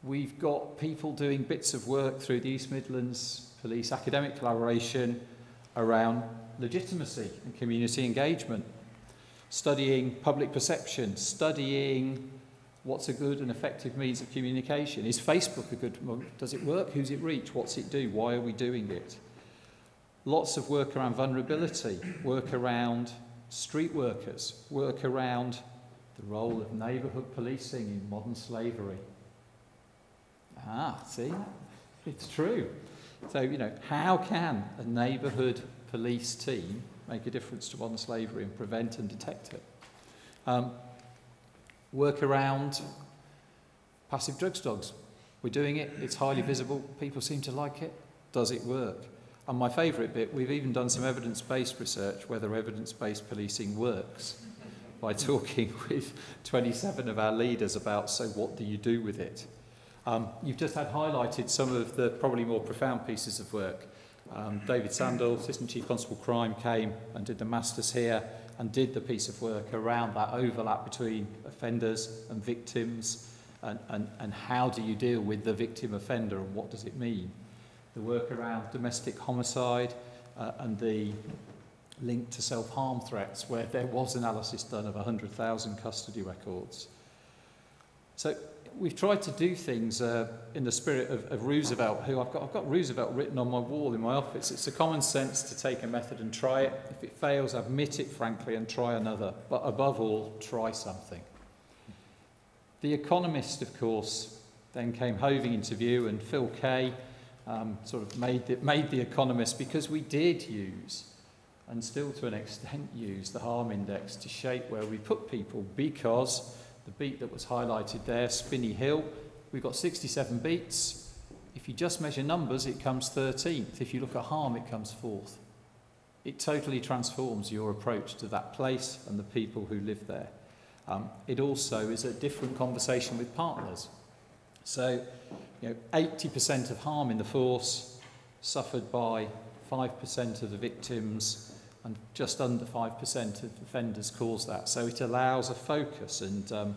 We've got people doing bits of work through the East Midlands Police academic collaboration around legitimacy and community engagement, studying public perception, studying what's a good and effective means of communication. Is Facebook a good one? Does it work? Who's it reach? What's it do? Why are we doing it? Lots of work around vulnerability, work around street workers, work around the role of neighbourhood policing in modern slavery. See, it's true. So, you know, how can a neighbourhood police team make a difference to modern slavery and prevent and detect it? Work around passive drugs dogs. We're doing it, it's highly visible, people seem to like it. Does it work? And my favourite bit, we've even done some evidence-based research whether evidence-based policing works by talking with 27 of our leaders about, so what do you do with it? You've just had highlighted some of the probably more profound pieces of work. David Sandall, Assistant Chief Constable Crime, came and did the Masters here, and did the piece of work around that overlap between offenders and victims, and how do you deal with the victim offender and what does it mean. The work around domestic homicide and the link to self-harm threats, where there was analysis done of 100,000 custody records. So we've tried to do things in the spirit of Roosevelt, who I've got Roosevelt written on my wall in my office. It's a common sense to take a method and try it. If it fails, admit it frankly and try another. But above all, try something. The Economist, of course, then came hoving into view, and Phil Kay sort of made the Economist, because we did use, and still to an extent use, the harm index to shape where we put people, because the beat that was highlighted there, Spinney Hill, we've got 67 beats. If you just measure numbers, it comes 13th. If you look at harm, it comes 4th. It totally transforms your approach to that place and the people who live there. It also is a different conversation with partners. So, 80% of harm in the force suffered by 5% of the victims, and just under 5% of offenders cause that. So it allows a focus, and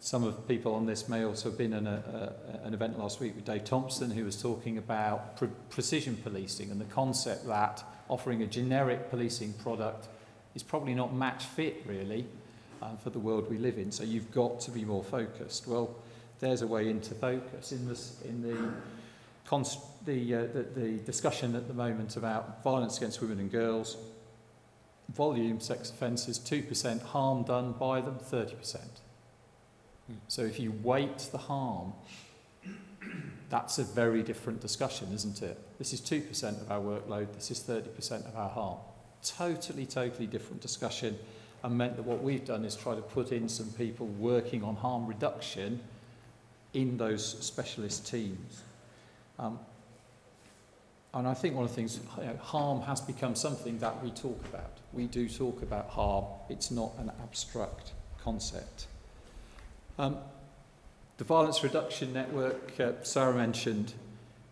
some of the people on this may also have been in an event last week with Dave Thompson, who was talking about precision policing and the concept that offering a generic policing product is probably not match fit, really, for the world we live in. So you've got to be more focused. Well, there's a way into focus in the discussion at the moment about violence against women and girls. Volume sex offences, 2%, harm done by them, 30%. So if you weight the harm, that's a very different discussion, isn't it? This is 2% of our workload, this is 30% of our harm. Totally different discussion, and meant that what we've done is try to put in some people working on harm reduction in those specialist teams. And I think one of the things, harm has become something that we talk about. We do talk about harm. It's not an abstract concept. The Violence Reduction Network, Sara mentioned,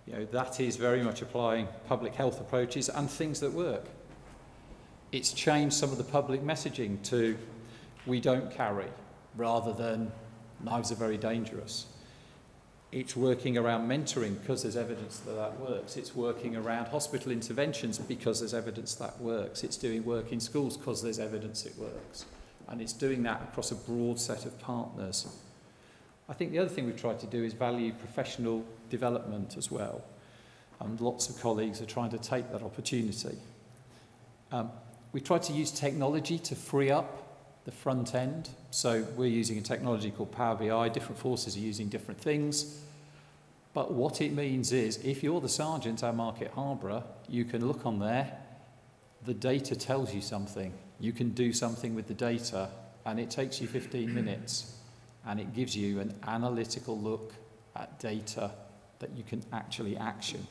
that is very much applying public health approaches and things that work. It's changed some of the public messaging to "we don't carry" rather than "knives are very dangerous." It's working around mentoring because there's evidence that that works. It's working around hospital interventions because there's evidence that works. It's doing work in schools because there's evidence it works. And it's doing that across a broad set of partners. I think the other thing we've tried to do is value professional development as well. And lots of colleagues are trying to take that opportunity. We tried to use technology to free up the front end. So we're using a technology called Power BI. Different forces are using different things. But what it means is, if you're the sergeant at Market Harborough, you can look on there, the data tells you something. You can do something with the data, and it takes you 15 minutes, and it gives you an analytical look at data that you can actually action.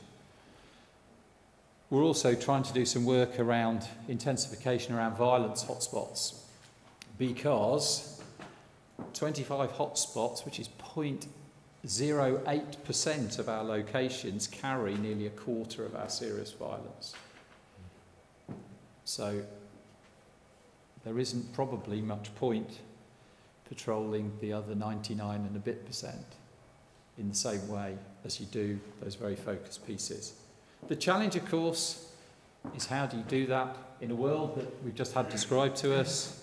We're also trying to do some work around intensification around violence hotspots, because 25 hotspots, which is 0.08% of our locations, carry nearly a quarter of our serious violence. So there isn't probably much point patrolling the other 99 and a bit percent in the same way as you do those very focused pieces. The challenge, of course, is how do you do that in a world that we've just had described to us,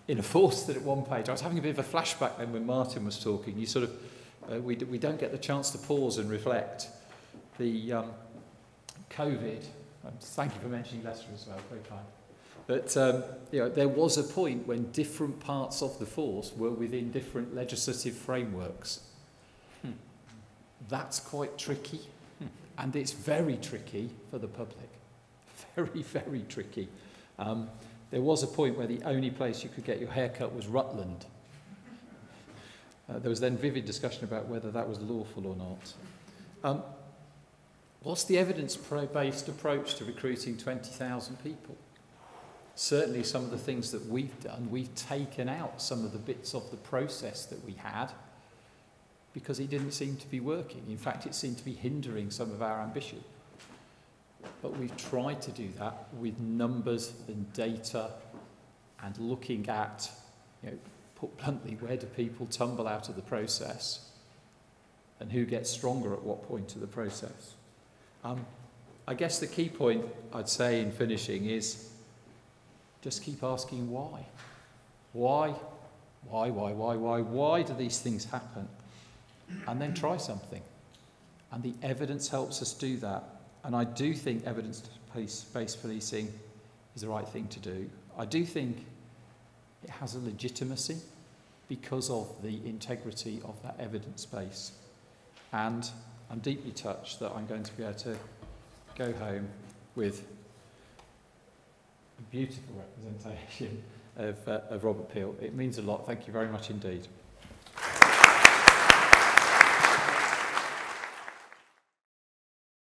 in a force that at one page, I was having a bit of a flashback then when Martin was talking. You sort of, we don't get the chance to pause and reflect. The COVID, thank you for mentioning Leicester as well, very kind. But there was a point when different parts of the force were within different legislative frameworks. That's quite tricky, and it's very tricky for the public. Very, very tricky. There was a point where the only place you could get your hair cut was Rutland. There was then vivid discussion about whether that was lawful or not. What's the evidence-based approach to recruiting 20,000 people? Certainly some of the things that we've done, we've taken out some of the bits of the process that we had because it didn't seem to be working. In fact, it seemed to be hindering some of our ambition. but we've tried to do that with numbers and data and looking at, put bluntly, where do people tumble out of the process and who gets stronger at what point of the process. I guess the key point I'd say in finishing is just keep asking why. Why do these things happen? And then try something. And the evidence helps us do that. And I do think evidence-based policing is the right thing to do. I do think it has a legitimacy because of the integrity of that evidence base. And I'm deeply touched that I'm going to be able to go home with a beautiful representation of Robert Peel. It means a lot. Thank you very much indeed.